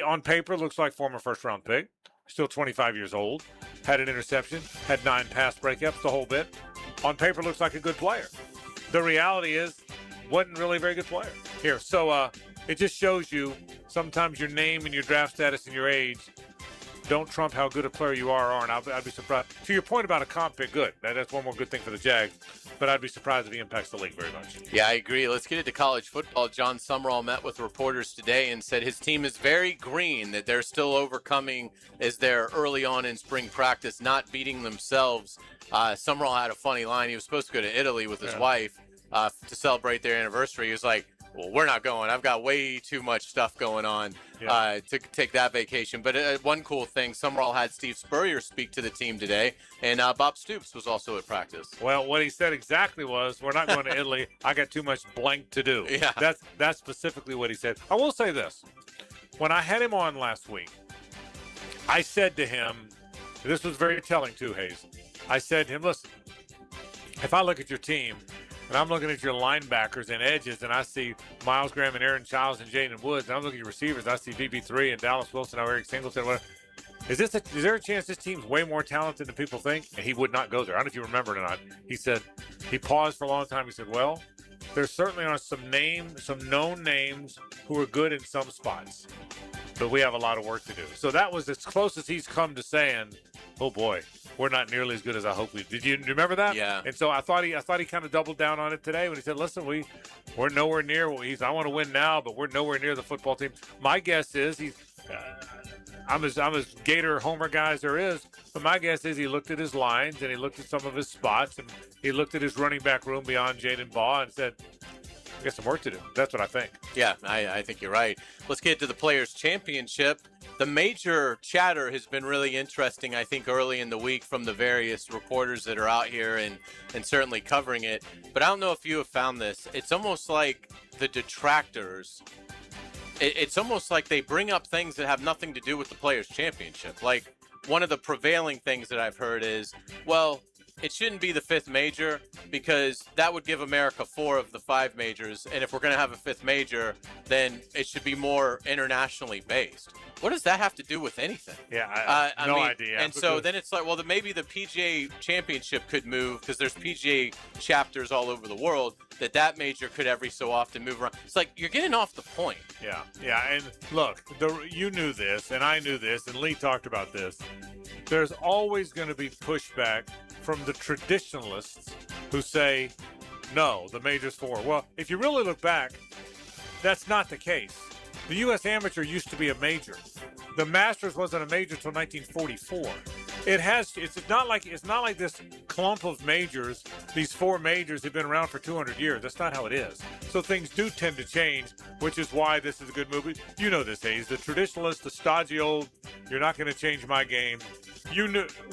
on paper, looks like former first-round pick. Still 25 years old. Had an interception. Had 9 pass breakups, the whole bit. On paper, looks like a good player. The reality is, wasn't really a very good player. Here. So it just shows you sometimes your name and your draft status and your age don't trump how good a player you are or aren't. I'd be surprised. To your point about a comp pick, good. That's one more good thing for the Jags. But I'd be surprised if he impacts the league very much. Yeah, I agree. Let's get into college football. John Sumrall met with reporters today and said his team is very green, that they're still overcoming as they're early on in spring practice, not beating themselves. Sumrall had a funny line. He was supposed to go to Italy with his wife to celebrate their anniversary. He was like, well, we're not going. I've got way too much stuff going on to take that vacation. But one cool thing, Sumrall had Steve Spurrier speak to the team today, and Bob Stoops was also at practice. Well, what he said exactly was, we're not going to Italy. I got too much blank to do. Yeah. That's specifically what he said. I will say this. When I had him on last week, I said to him, this was very telling too, Hayes. I said to him, listen, if I look at your team, and I'm looking at your linebackers and edges, and I see Miles Graham and Aaron Childs and Jaden Woods, and I'm looking at your receivers, and I see BB3 and Dallas Wilson or Eric Singleton. Is there a chance this team's way more talented than people think? And he would not go there. I don't know if you remember it or not. He said, he paused for a long time. He said, well, there certainly are some known names who are good in some spots, but we have a lot of work to do. So that was as close as he's come to saying, oh boy, we're not nearly as good as I hope we. Did you remember that? Yeah. And so I thought he kind of doubled down on it today when he said, listen, we're nowhere near what I want to win now, but we're nowhere near the football team. My guess is I'm as Gator homer guy as there is, but my guess is he looked at his lines and he looked at some of his spots and he looked at his running back room beyond Jaden Baugh and said, I got some work to do. That's what I think. Yeah, I think you're right. Let's get to the Players' Championship. The major chatter has been really interesting, I think, early in the week from the various reporters that are out here and certainly covering it. But I don't know if you have found this. It's almost like the detractors, it's almost like they bring up things that have nothing to do with the Players' Championship. Like, one of the prevailing things that I've heard is, well, it shouldn't be the 5th major because that would give America 4 of the 5 majors. And if we're going to have a 5th major, then it should be more internationally based. What does that have to do with anything? Yeah, I mean, idea. And so then it's like, well, then maybe the PGA Championship could move because there's PGA chapters all over the world that major could every so often move around. It's like, you're getting off the point. Yeah. And look, you knew this, and I knew this, and Lee talked about this. There's always going to be pushback from the traditionalists who say, no, the major's 4. Well, if you really look back, that's not the case. The U.S. Amateur used to be a major. The Masters wasn't a major until 1944. It's not like this clump of majors, these 4 majors have been around for 200 years. That's not how it is. So things do tend to change, which is why this is a good movie. You know this, Hayes. The traditionalists, the stodgy old, you're not going to change my game.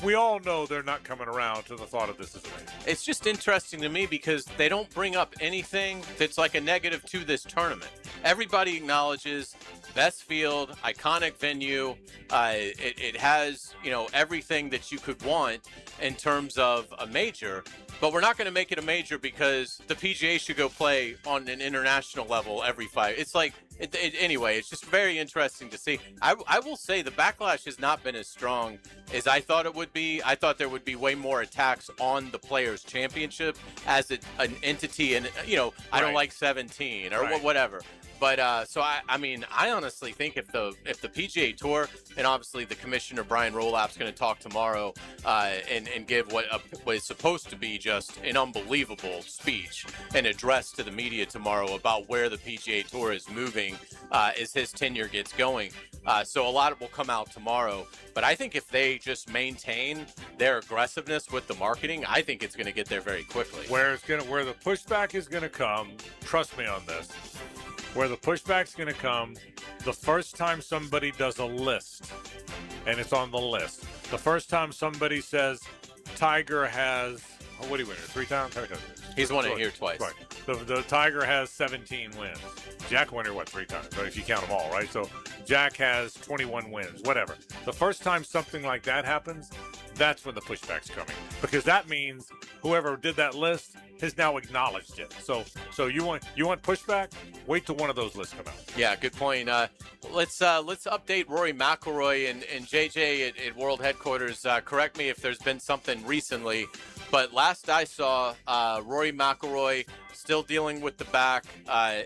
we all know they're not coming around to the thought of this as a major. It's just interesting to me because they don't bring up anything that's like a negative to this tournament. Everybody acknowledges best field, iconic venue. It has, everything that you could want in terms of a major. But we're not going to make it a major because the PGA should go play on an international level every 5. It's like, anyway, it's just very interesting to see. I will say the backlash has not been as strong as I thought it would be. I thought there would be way more attacks on the Players' Championship as an entity, and I don't like 17 or whatever. But so I mean, I honestly think if the PGA Tour, and obviously the commissioner Brian Rolap's going to talk tomorrow and give what is supposed to be just an unbelievable speech and address to the media tomorrow about where the PGA Tour is moving as his tenure gets going. So a lot will come out tomorrow. But I think if they just maintain their aggressiveness with the marketing, I think it's going to get there very quickly. Where the pushback is going to come, trust me on this. Where the pushback's going to come, the first time somebody does a list, and it's on the list. The first time somebody says Tiger has, what do you win? 3 times? He's won it here twice. Right. The Tiger has 17 wins. Jack won it, 3 times, right? If you count them all, right? So Jack has 21 wins, whatever. The first time something like that happens, that's when the pushback's coming. Because that means whoever did that list has now acknowledged it. So you want pushback? Wait till one of those lists come out. Yeah, good point. Let's update Rory McIlroy and JJ at World Headquarters. Correct me if there's been something recently, but last I saw, Rory McIlroy still dealing with the back,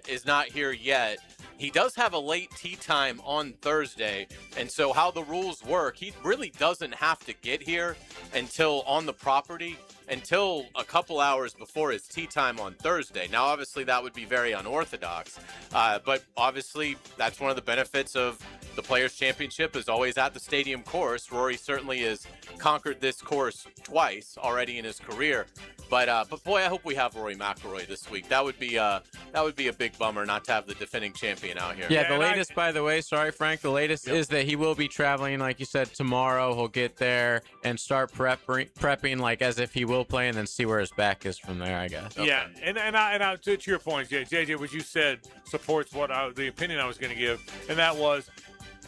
is not here yet. He does have a late tee time on Thursday, and so how the rules work, he really doesn't have to get here until on the property until a couple hours before his tee time on Thursday. Now, obviously, that would be very unorthodox, but obviously, that's one of the benefits of the Players' Championship is always at the stadium course. Rory certainly has conquered this course twice already in his career. But boy, I hope we have Rory McIlroy this week. That would be a big bummer not to have the defending champion out here. Yeah, the latest, by the way, sorry, Frank, the latest is that he will be traveling, like you said, tomorrow. He'll get there and start prepping like as if he will play and then see where his back is from there, I guess. Okay. Yeah, and I, to your point, JJ, what you said supports the opinion I was going to give, and that was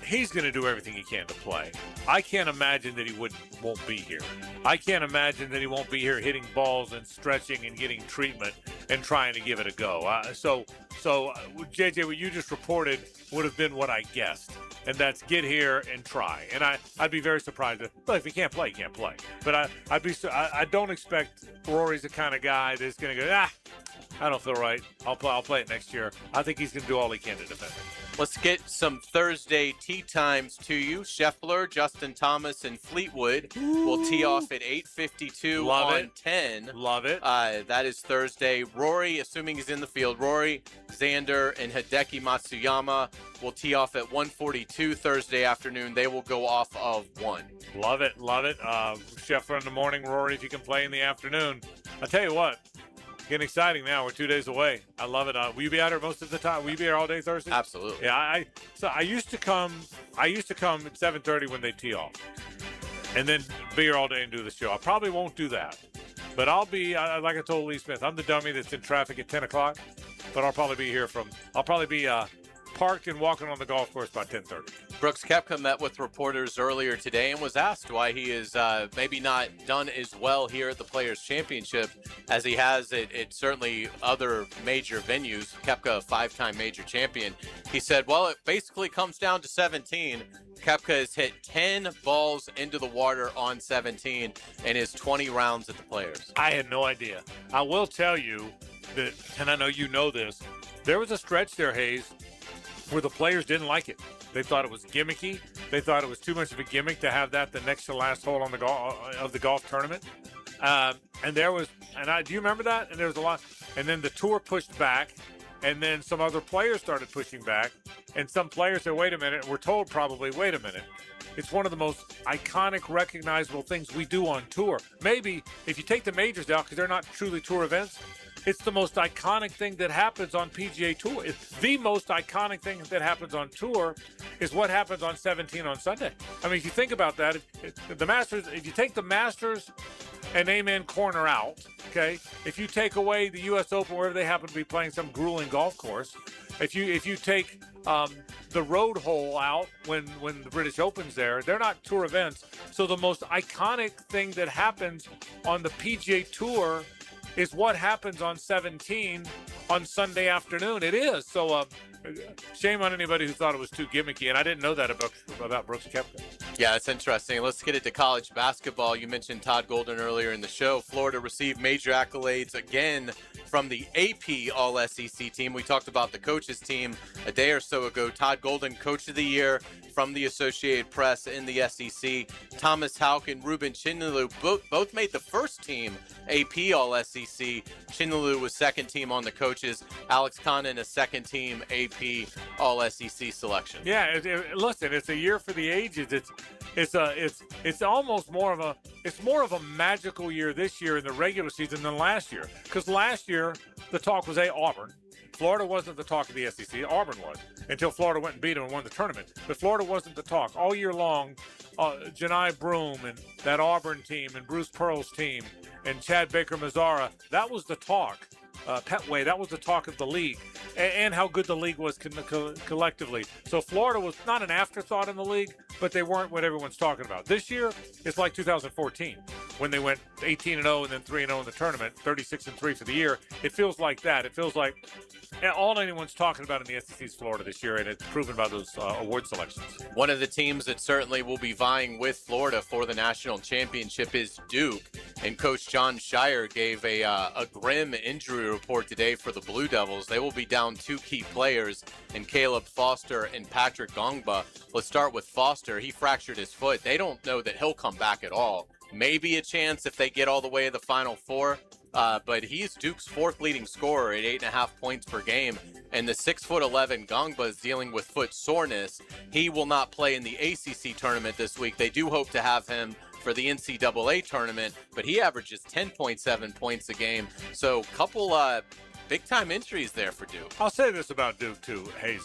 he's going to do everything he can to play. I can't imagine that he won't be here. I can't imagine that he won't be here hitting balls and stretching and getting treatment and trying to give it a go. So JJ, what you just reported would have been what I guessed, and that's get here and try. And I'd be very surprised if he can't play, he can't play. But I don't expect Rory's the kind of guy that's going to go, I don't feel right. I'll play it next year. I think he's going to do all he can to defend it. Let's get some Thursday tee times to you. Scheffler, Justin Thomas, and Fleetwood will tee off at 8:52 on 10. Love it. That is Thursday. Rory, assuming he's in the field, Rory, Xander, and Hideki Matsuyama will tee off at 1:42 Thursday afternoon. They will go off of 1. Love it. Scheffler in the morning, Rory if you can play in the afternoon. I'll tell you what. Getting exciting now. We're 2 days away. I love it. Will you be out here most of the time? Will you be here all day Thursday? Absolutely. Yeah. I used to come at 7:30 when they tee off, and then be here all day and do the show. I probably won't do that, but I'll be like I told Lee Smith. I'm the dummy that's in traffic at 10 o'clock, but I'll probably be here parked and walking on the golf course by 10:30. Brooks Koepka met with reporters earlier today and was asked why he is maybe not done as well here at the Players' Championship as he has at certainly other major venues. Koepka, a 5-time major champion. He said, well, it basically comes down to 17. Koepka has hit 10 balls into the water on 17 in his 20 rounds at the Players. I had no idea. I will tell you that, and I know you know this, there was a stretch there, Hayes, where the players didn't like it. They thought it was gimmicky. They thought it was too much of a gimmick to have that the next to last hole on the golf tournament. Do you remember that? And there was a lot. And then the tour pushed back, and then some other players started pushing back, and some players said, "Wait a minute." We're told probably, "Wait a minute." It's one of the most iconic, recognizable things we do on tour. Maybe if you take the majors out because they're not truly tour events, It's the most iconic thing that happens on PGA Tour. It's the most iconic thing that happens on tour is what happens on 17 on Sunday. I mean, if you think about that, the Masters, if you take the Masters and Amen Corner out, okay, if you take away the U.S. Open wherever they happen to be playing some grueling golf course, if you take the road hole out when the British Open's there, they're not tour events. So the most iconic thing that happens on the PGA Tour is what happens on 17 on Sunday afternoon. It is. So shame on anybody who thought it was too gimmicky. And I didn't know that about Brooks Koepka. Yeah, it's interesting. Let's get into college basketball. You mentioned Todd Golden earlier in the show. Florida received major accolades again from the AP All-SEC team. We talked about the coaches team a day or so ago. Todd Golden, Coach of the Year from the Associated Press in the SEC. Thomas Houck and Ruben Chinelu both made the first team AP All-SEC. Chinelu was second team on the coaches. Alex Connon, a second team AP All-SEC selection. Yeah, listen, it's a year for the ages. It's almost more of a magical year this year in the regular season than last year. Because last year the talk was Auburn. Florida wasn't the talk of the SEC. Auburn was until Florida went and beat them and won the tournament. But Florida wasn't the talk all year long. Janai Broome and that Auburn team and Bruce Pearl's team and Chad Baker-Mazara, that was the talk. Petway, that was the talk of the league, and how good the league was collectively. So Florida was not an afterthought in the league, but they weren't what everyone's talking about. This year, it's like 2014 when they went 18-0 and then 3-0 in the tournament, 36-3 for the year. It feels like that. It feels like all anyone's talking about in the SEC is Florida this year, and it's proven by those award selections. One of the teams that certainly will be vying with Florida for the national championship is Duke, and Coach John Shire gave a grim injury report today for the Blue Devils. They will be down two key players in Caleb Foster and Patrick Gongba. Let's start with Foster. He fractured his foot. They don't know that he'll come back at all. Maybe a chance if they get all the way to the Final Four. But he's Duke's fourth leading scorer at 8.5 points per game. And the 6'11" Gongba is dealing with foot soreness. He will not play in the ACC tournament this week. They do hope to have him for the NCAA tournament, but he averages 10.7 points a game. So couple big-time injuries there for Duke. I'll say this about Duke, too, Hayes.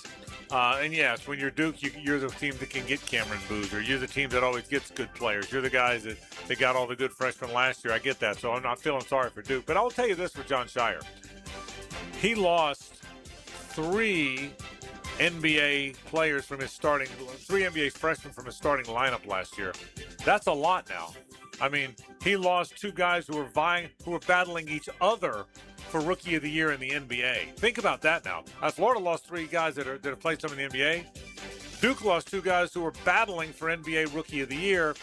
And yes, when you're Duke, you're the team that can get Cameron Boozer. You're the team that always gets good players. You're the guys that they got all the good freshmen last year. I get that, so I'm not feeling sorry for Duke. But I'll tell you this for John Shire. He lost three NBA players from his starting, three NBA freshmen from his starting lineup last year. That's a lot now. I mean, he lost two guys who were battling each other for Rookie of the Year in the NBA. Think about that now. Florida lost three guys that have played some in the NBA. Duke lost two guys who were battling for NBA Rookie of the Year,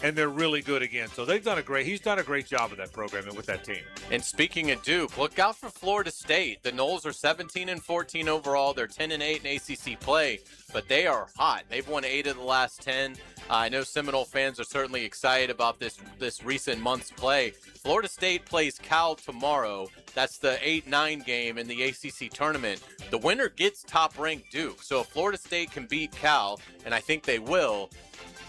and they're really good again. So he's done a great job with that program and with that team. And speaking of Duke, look out for Florida State. The Noles are 17-14 overall. They're 10-8 in ACC play, but they are hot. They've won 8 of the last 10. I know Seminole fans are certainly excited about this recent month's play. Florida State plays Cal tomorrow. That's the 8-9 game in the ACC tournament. The winner gets top-ranked Duke. So if Florida State can beat Cal, and I think they will,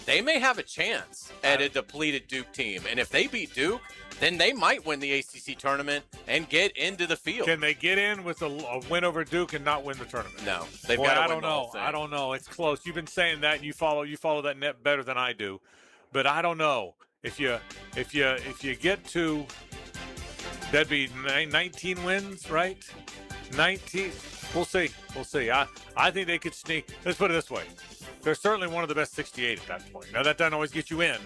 they may have a chance at a depleted Duke team. And if they beat Duke, then they might win the ACC tournament and get into the field. Can they get in with a win over Duke and not win the tournament? No, they've got to win the whole thing. I don't know. It's close. You've been saying that. And you follow that net better than I do, but I don't know if you get to, that'd be 19 wins, right? 19. We'll see. I think they could sneak. Let's put it this way. They're certainly one of the best 68 at that point. Now, that doesn't always get you in,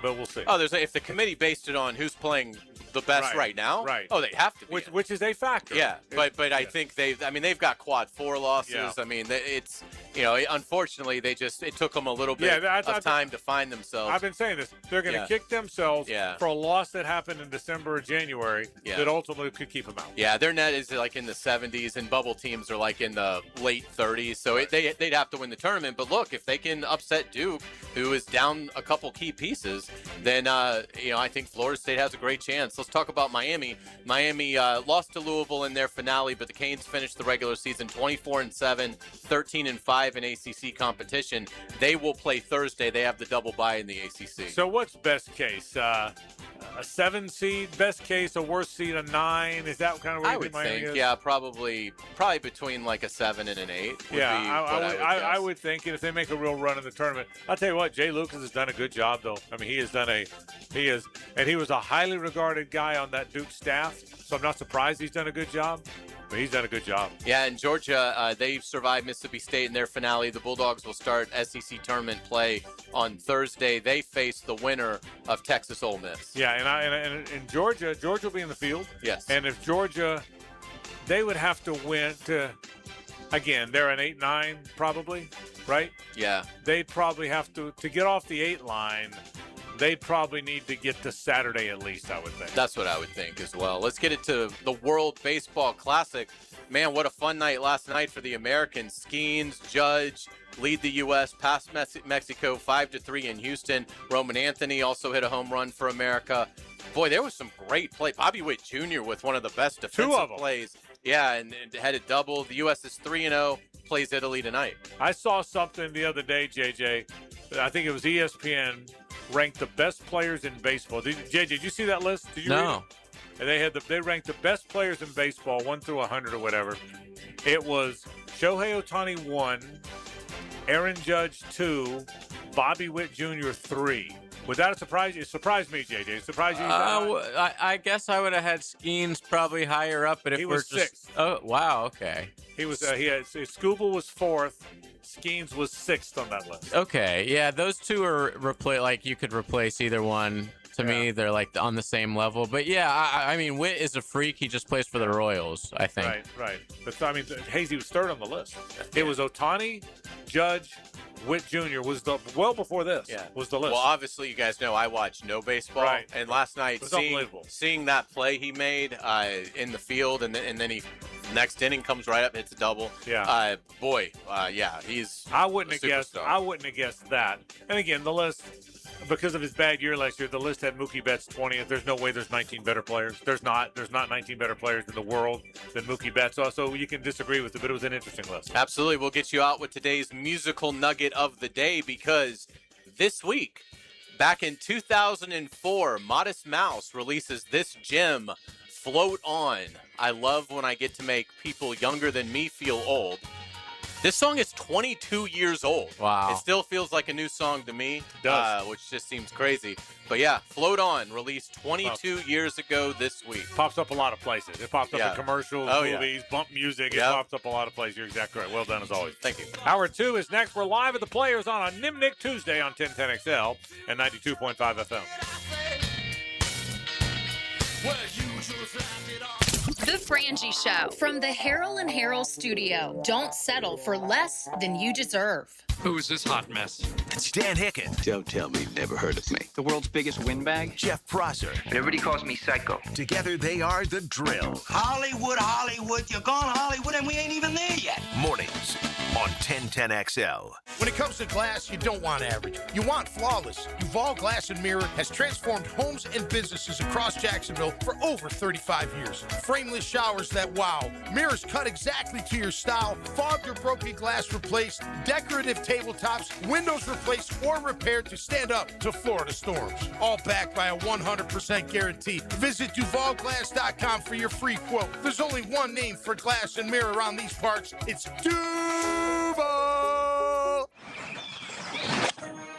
but we'll see. Oh, if the committee based it on who's playing the best right now, right? Oh, they have to be. Which is a factor. Yeah, but I think they've got quad 4 losses. Yeah. I mean, it's, unfortunately, it took them a little bit of time to find themselves. I've been saying this. They're going to kick themselves for a loss that happened in December or January that ultimately could keep them out. Yeah, their net is like in the 70s, and bubble teams are like in the late 30s. So they'd have to win the tournament. But look, if they can upset Duke, who is down a couple key pieces, then I think Florida State has a great chance. Let's talk about Miami. Miami lost to Louisville in their finale, but the Canes finished the regular season 24-7, 13-5 5 in ACC competition. They will play Thursday. They have the double bye in the ACC. So what's best case? A 7 seed, best case, a worst seed, a 9. Is that kind of what I you would think Miami think, is? yeah, probably between like a 7 and an 8. I would think, and if they make a real run in the tournament, I'll tell you what, Jay Lucas has done a good job, though. I mean, he was a highly regarded guy on that Duke staff, so I'm not surprised he's done a good job. But he's done a good job. Yeah, and Georgia, they survived Mississippi State in their finale. The Bulldogs will start SEC tournament play on Thursday. They face the winner of Texas Ole Miss. Yeah, and in Georgia will be in the field. Yes. And if Georgia, they would have to win to, again, they're an 8-9 probably, right? Yeah. They'd probably have to get off the 8 line. They'd probably need to get to Saturday at least, I would think. That's what I would think as well. Let's get it to the World Baseball Classic. Man, what a fun night last night for the Americans. Skeens, Judge lead the U.S. past Mexico 5-3 in Houston. Roman Anthony also hit a home run for America. Boy, there was some great play. Bobby Witt Jr. with one of the best defensive plays. Yeah, and had a double. The U.S. is 3-0, plays Italy tonight. I saw something the other day, JJ. I think it was ESPN ranked the best players in baseball. JJ, did you see that list? Did you read it? And they ranked the best players in baseball 1 through 100 or whatever. It was Shohei Ohtani 1, Aaron Judge 2, Bobby Witt Jr. 3. Would that surprise you? It surprised me, JJ. It surprised you? I guess I would have had Skeens probably higher up, but if he we're was just 6th. Oh, wow, okay. He was Scooble was 4th. Skeens was 6th on that list. Okay, yeah, those two are like you could replace either one. To me, they're like on the same level. But yeah, I mean, Witt is a freak. He just plays for the Royals, I think. Right. But I mean, Hazy was 3rd on the list. It was Ohtani, Judge, Witt Jr. was well before this. Yeah. Was the list. Well, obviously, you guys know I watch no baseball. Right. And last night, seeing that play he made in the field, and then he next inning comes right up, hits a double. Yeah. He's. I wouldn't have guessed that. And again, the list, because of his bad year last year, the list had Mookie Betts 20th. There's no way there's 19 better players. There's not 19 better players in the world than Mookie Betts. So you can disagree with it, but it was an interesting list. Absolutely. We'll get you out with today's musical nugget of the day, because this week, back in 2004, Modest Mouse releases this gem, Float On. I love when I get to make people younger than me feel old. This song is 22 years old. Wow. It still feels like a new song to me, does. which just seems crazy. But yeah, Float On, released 22 years ago this week. Pops up a lot of places. It pops up in commercials, movies, bump music. It pops up a lot of places. You're exactly right. Well done as always. Thank you. Hour 2 is next. We're live at the Players on a Nimnik Tuesday on 1010XL and 92.5 FM. The Frangie Show from the Harold and Harold studio. Don't settle for less than you deserve. Who is this hot mess? It's Dan Hicken. Don't tell me you've never heard of me. The world's biggest windbag? Jeff Prosser. And everybody calls me Psycho. Together they are The Drill. Hollywood, you're gone Hollywood and we ain't even there yet. Mornings on 1010XL. When it comes to glass, you don't want average. You want flawless. Duval Glass and Mirror has transformed homes and businesses across Jacksonville for over 35 years. Frameless showers that wow. Mirrors cut exactly to your style. Fogged or broken glass replaced. Decorative tabletops. Windows replaced or repaired to stand up to Florida storms. All backed by a 100% guarantee. Visit DuvalGlass.com for your free quote. There's only one name for glass and mirror around these parts. It's Duval!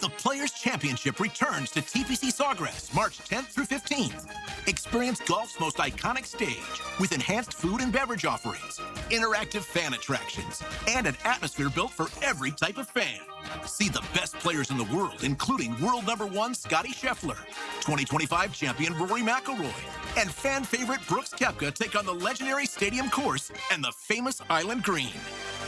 The Players' Championship returns to TPC Sawgrass March 10th through 15th. Experience golf's most iconic stage with enhanced food and beverage offerings, interactive fan attractions, and an atmosphere built for every type of fan. See the best players in the world, including world #1 Scotty Scheffler, 2025 champion Rory McIlroy, and fan favorite Brooks Koepka take on the legendary Stadium Course and the famous Island Green.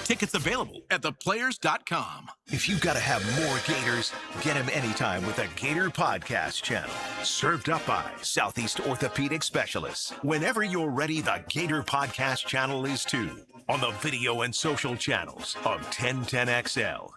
Tickets available at theplayers.com. If you've got to have more Gators, get them anytime with a Gator Podcast channel. Served up by Southeast Orthopedic Specialists. Whenever you're ready, the Gator Podcast channel is too. On the video and social channels of 1010XL.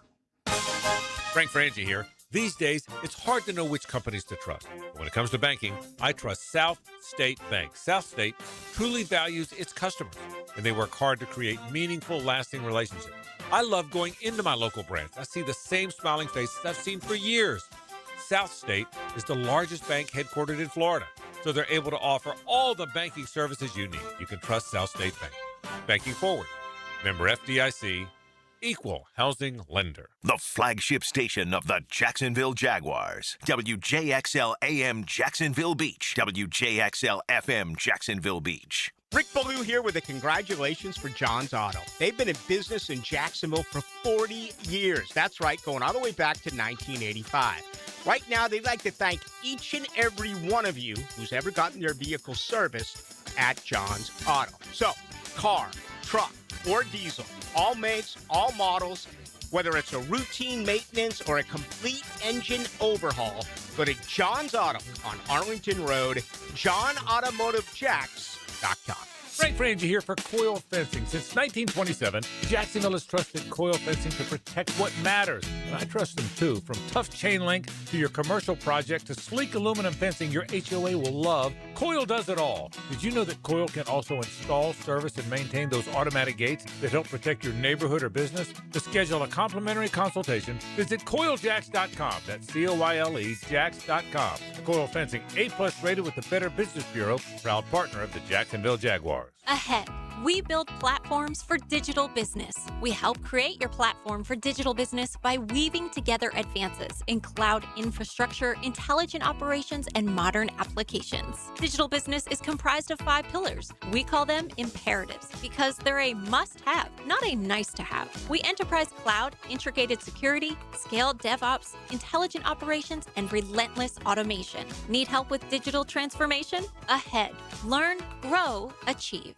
Frank Frangie here. These days, it's hard to know which companies to trust. But when it comes to banking, I trust South State Bank. South State truly values its customers, and they work hard to create meaningful, lasting relationships. I love going into my local branch. I see the same smiling faces I've seen for years. South State is the largest bank headquartered in Florida, so they're able to offer all the banking services you need. You can trust South State Bank. Banking forward. Member FDIC. Equal housing lender. The flagship station of the Jacksonville Jaguars. WJXL AM Jacksonville Beach. WJXL FM Jacksonville Beach. Rick Ballou here with a congratulations for John's Auto. They've been in business in Jacksonville for 40 years. That's right, going all the way back to 1985. Right now, they'd like to thank each and every one of you who's ever gotten their vehicle serviced at John's Auto. So, car, truck, or diesel, all makes, all models, whether it's a routine maintenance or a complete engine overhaul, go to John's Auto on Arlington Road, johnautomotivejacks.com. Frank Frangie here for Coil Fencing. Since 1927, Jacksonville has trusted Coil Fencing to protect what matters. And I trust them too. From tough chain link to your commercial project to sleek aluminum fencing your HOA will love, Coil does it all. Did you know that Coil can also install, service, and maintain those automatic gates that help protect your neighborhood or business? To schedule a complimentary consultation, visit coiljacks.com. That's COYLE Jacks.com. Coil Fencing, A+ rated with the Better Business Bureau, proud partner of the Jacksonville Jaguars. Ahead, we build platforms for digital business. We help create your platform for digital business by weaving together advances in cloud infrastructure, intelligent operations, and modern applications. Digital business is comprised of 5 pillars. We call them imperatives because they're a must-have, not a nice-to-have. We enterprise cloud, integrated security, scaled DevOps, intelligent operations, and relentless automation. Need help with digital transformation? Ahead. Learn, grow, achieve.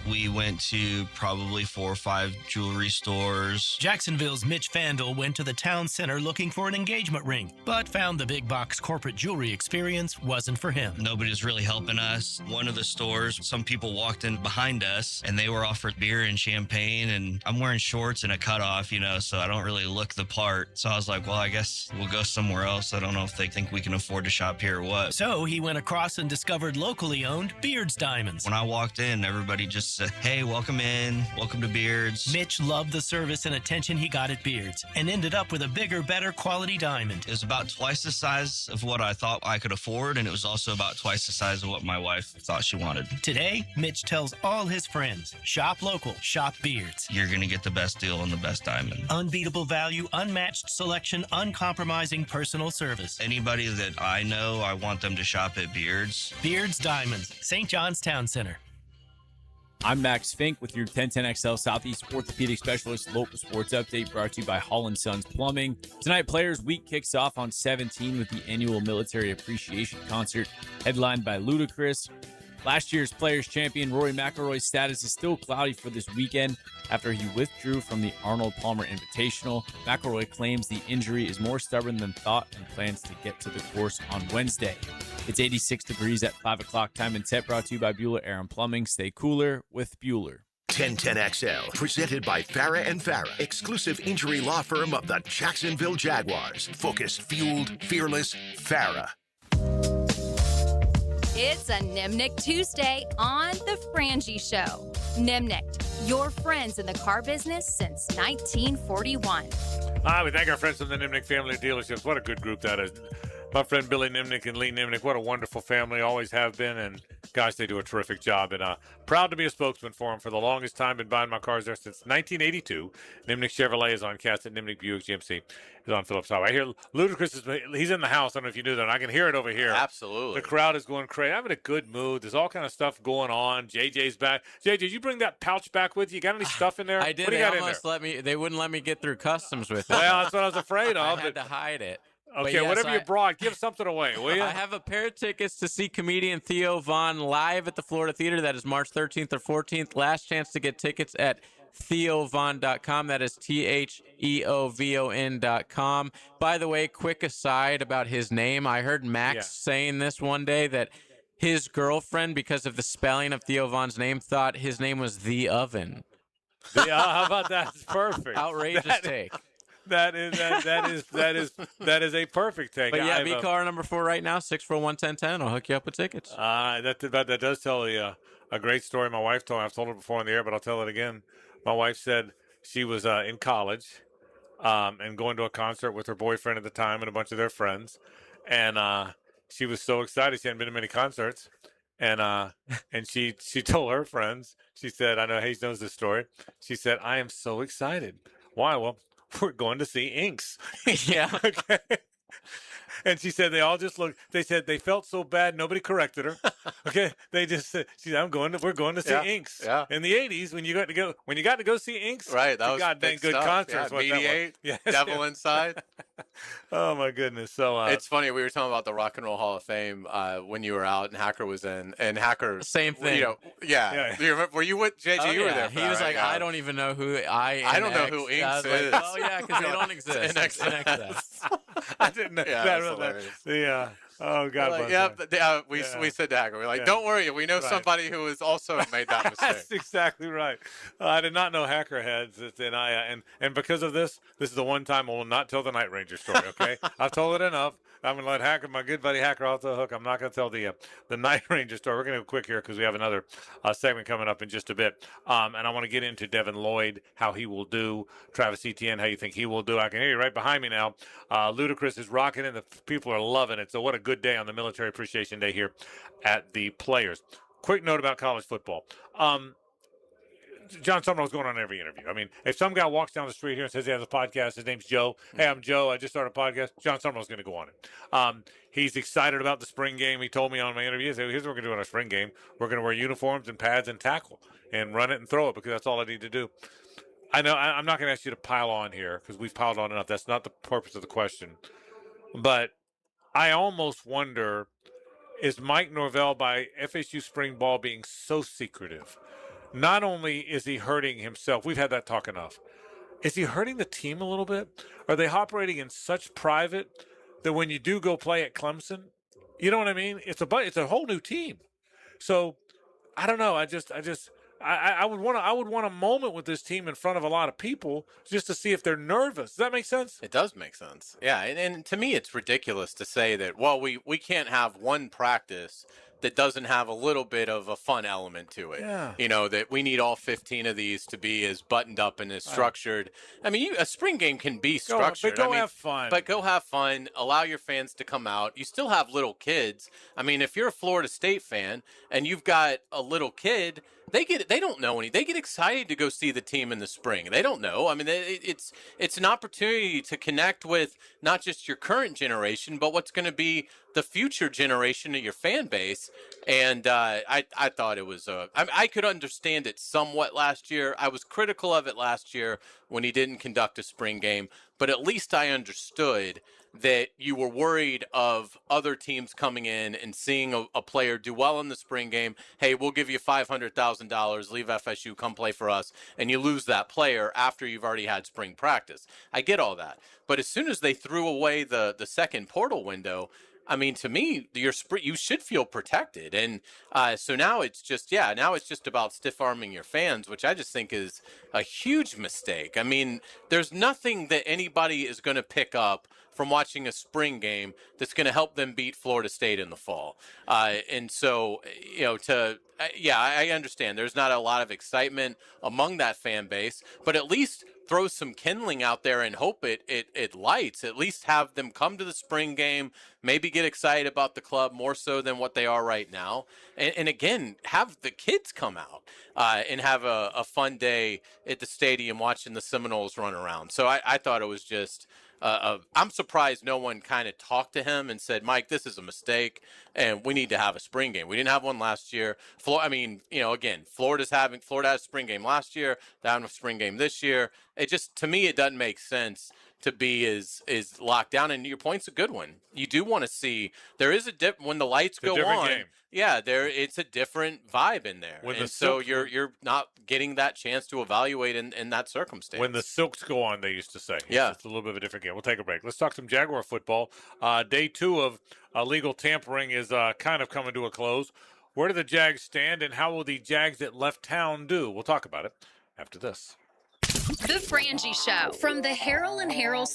We went to probably 4 or 5 jewelry stores. Jacksonville's Mitch Fandel went to the town center looking for an engagement ring, but found the big box corporate jewelry experience wasn't for him. Nobody was really helping us. One of the stores, some people walked in behind us and they were offered beer and champagne, and I'm wearing shorts and a cutoff, so I don't really look the part. So I was like, well, I guess we'll go somewhere else. I don't know if they think we can afford to shop here or what. So he went across and discovered locally owned Beards Diamonds. When I walked in, everybody just said, hey, welcome in, welcome to Beards. Mitch loved the service and attention he got at Beards and ended up with a bigger, better quality diamond. It was about twice the size of what I thought I could afford, and it was also about twice the size of what my wife thought she wanted. Today, Mitch tells all his friends, shop local, shop Beards. You're going to get the best deal on the best diamond. Unbeatable value, unmatched selection, uncompromising personal service. Anybody that I know, I want them to shop at Beards. Beards Diamonds, St. John's Town Center. I'm Max Fink with your 1010XL Southeast Orthopedic Specialist Local Sports Update brought to you by Hall & Sons Plumbing. Tonight, Players Week kicks off on 17 with the annual Military Appreciation Concert headlined by Ludacris. Last year's Players Champion Rory McIlroy's status is still cloudy for this weekend after he withdrew from the Arnold Palmer Invitational. McIlroy claims the injury is more stubborn than thought and plans to get to the course on Wednesday. It's 86 degrees at 5 o'clock time and set, brought to you by Bueller Air & Plumbing. Stay cooler with Bueller. 1010XL, presented by Farah and Farah, exclusive injury law firm of the Jacksonville Jaguars. Focused, fueled, fearless, Farah. It's a Nimnick Tuesday on The Frangie Show. Nimnick, your friends in the car business since 1941. We thank our friends from the Nimnick Family Dealerships. What a good group that is. My friend Billy Nimnick and Lee Nimnick, what a wonderful family, always have been, and gosh, they do a terrific job. And proud to be a spokesman for them for the longest time. Been buying my cars there since 1982. Nimnick Chevrolet is on Cass at Nimnick Buick GMC is on Phillips Highway. I hear Ludacris he's in the house. I don't know if you knew that. I can hear it over here. Absolutely. The crowd is going crazy. I'm in a good mood. There's all kind of stuff going on. JJ's back. JJ, did you bring that pouch back with you? Got any stuff in there? I did. What do you got in there? They wouldn't let me get through customs with it. Well, that's what I was afraid of. I had to hide it. Okay, yes, whatever you brought, give something away, will you? I have a pair of tickets to see comedian Theo Von live at the Florida Theater. That is March 13th or 14th. Last chance to get tickets at theovon.com. That is TheoVon.com. By the way, quick aside about his name. I heard Max saying this one day that his girlfriend, because of the spelling of Theo Von's name, thought his name was The Oven. How about that? It's perfect. Outrageous take. That is a perfect take. But yeah, be caller number 4 right now, 641-1010. I'll hook you up with tickets. That does tell a great story my wife told me. I've told it before on the air, but I'll tell it again. My wife said she was in college and going to a concert with her boyfriend at the time and a bunch of their friends. And she was so excited. She hadn't been to many concerts. And she told her friends, she said, I know Hayes knows this story. She said, I am so excited. Why? Well, we're going to see Inks. Yeah. Okay. And she said they all just looked. They said they felt so bad. Nobody corrected her. Okay, they just said, "We're going to see Inks." Yeah. In the '80s, when you got to go see Inks, right? That was goddamn big good stuff. concerts. Yeah, Mediate, yes. Devil Inside. Oh my goodness! So it's funny. We were talking about the Rock and Roll Hall of Fame when you were out, and Hacker was in, and Hacker same thing. You know, yeah. Do you remember, were you with JJ? Oh, you were yeah. there. He was like, I don't even know who I don't know who Inks is. Like, oh yeah, because they don't exist. It's NXS. I didn't know. Yeah, oh God. Like, we said to Hacker, we're like, don't worry, we know somebody who has also made that mistake. That's exactly right. I did not know Hacker heads, and because of this is the one time I will not tell the Night Ranger story. Okay, I've told it enough. I'm gonna let Hacker, my good buddy Hacker, off the hook. I'm not gonna tell the Night Ranger story. We're gonna go quick here because we have another segment coming up in just a bit, and I want to get into Devin Lloyd, how he will do. Travis Etienne, how you think he will do. I can hear you right behind me now. Ludacris is rocking it. The people are loving it. So what a good day on the Military Appreciation Day here at the Players. Quick note about college football. John Summerall's going on every interview. I mean, if some guy walks down the street here and says he has a podcast, his name's Joe. Hey, I'm Joe. I just started a podcast. John Summerall's going to go on it. He's excited about the spring game. He told me on my interview, he said, here's what we're going to do in our spring game. We're going to wear uniforms and pads and tackle and run it and throw it because that's all I need to do. I know I'm not going to ask you to pile on here because we've piled on enough. That's not the purpose of the question. But I almost wonder, is Mike Norvell, by FSU spring ball being so secretive, not only is he hurting himself, we've had that talk enough, is he hurting the team a little bit? Are they operating in such private that when you do go play at Clemson, you know what I mean? It's a whole new team. So I don't know. I would want a moment with this team in front of a lot of people just to see if they're nervous. Does that make sense? It does make sense. Yeah, and to me, it's ridiculous to say that, well, we can't have one practice that doesn't have a little bit of a fun element to it. Yeah. You know, that we need all 15 of these to be as buttoned up and as structured. I mean, a spring game can be structured. But have fun. But go have fun. Allow your fans to come out. You still have little kids. I mean, if you're a Florida State fan and you've got a little kid, they don't know any. They get excited to go see the team in the spring. They don't know. I mean, it's an opportunity to connect with not just your current generation, but what's going to be the future generation of your fan base. And I thought it was I could understand it somewhat last year. I was critical of it last year when he didn't conduct a spring game, but at least I understood that you were worried of other teams coming in and seeing a player do well in the spring game. Hey, we'll give you $500,000, leave FSU, come play for us, and you lose that player after you've already had spring practice. I get all that. But as soon as they threw away the second portal window, I mean, to me, you should feel protected. And so now it's just about stiff-arming your fans, which I just think is a huge mistake. I mean, there's nothing that anybody is going to pick up from watching a spring game that's going to help them beat Florida State in the fall. And so, you know, I understand there's not a lot of excitement among that fan base, but at least throw some kindling out there and hope it lights. At least have them come to the spring game, maybe get excited about the club more so than what they are right now. And again, have the kids come out and have a fun day at the stadium watching the Seminoles run around. So I thought it was just I'm surprised no one kind of talked to him and said, Mike, this is a mistake and we need to have a spring game. We didn't have one last year. Florida had a spring game last year. They have a spring game this year. It just, to me, it doesn't make sense to be is locked down. And your point's a good one. You do want to see, there is a dip when the lights go on. Game. Yeah, it's a different vibe in there. So you're not getting that chance to evaluate in that circumstance. When the Silks go on, they used to say. Yeah. It's a little bit of a different game. We'll take a break. Let's talk some Jaguar football. Day 2 of illegal tampering is kind of coming to a close. Where do the Jags stand, and how will the Jags that left town do? We'll talk about it after this. The Frangie Show from the Harold and Harold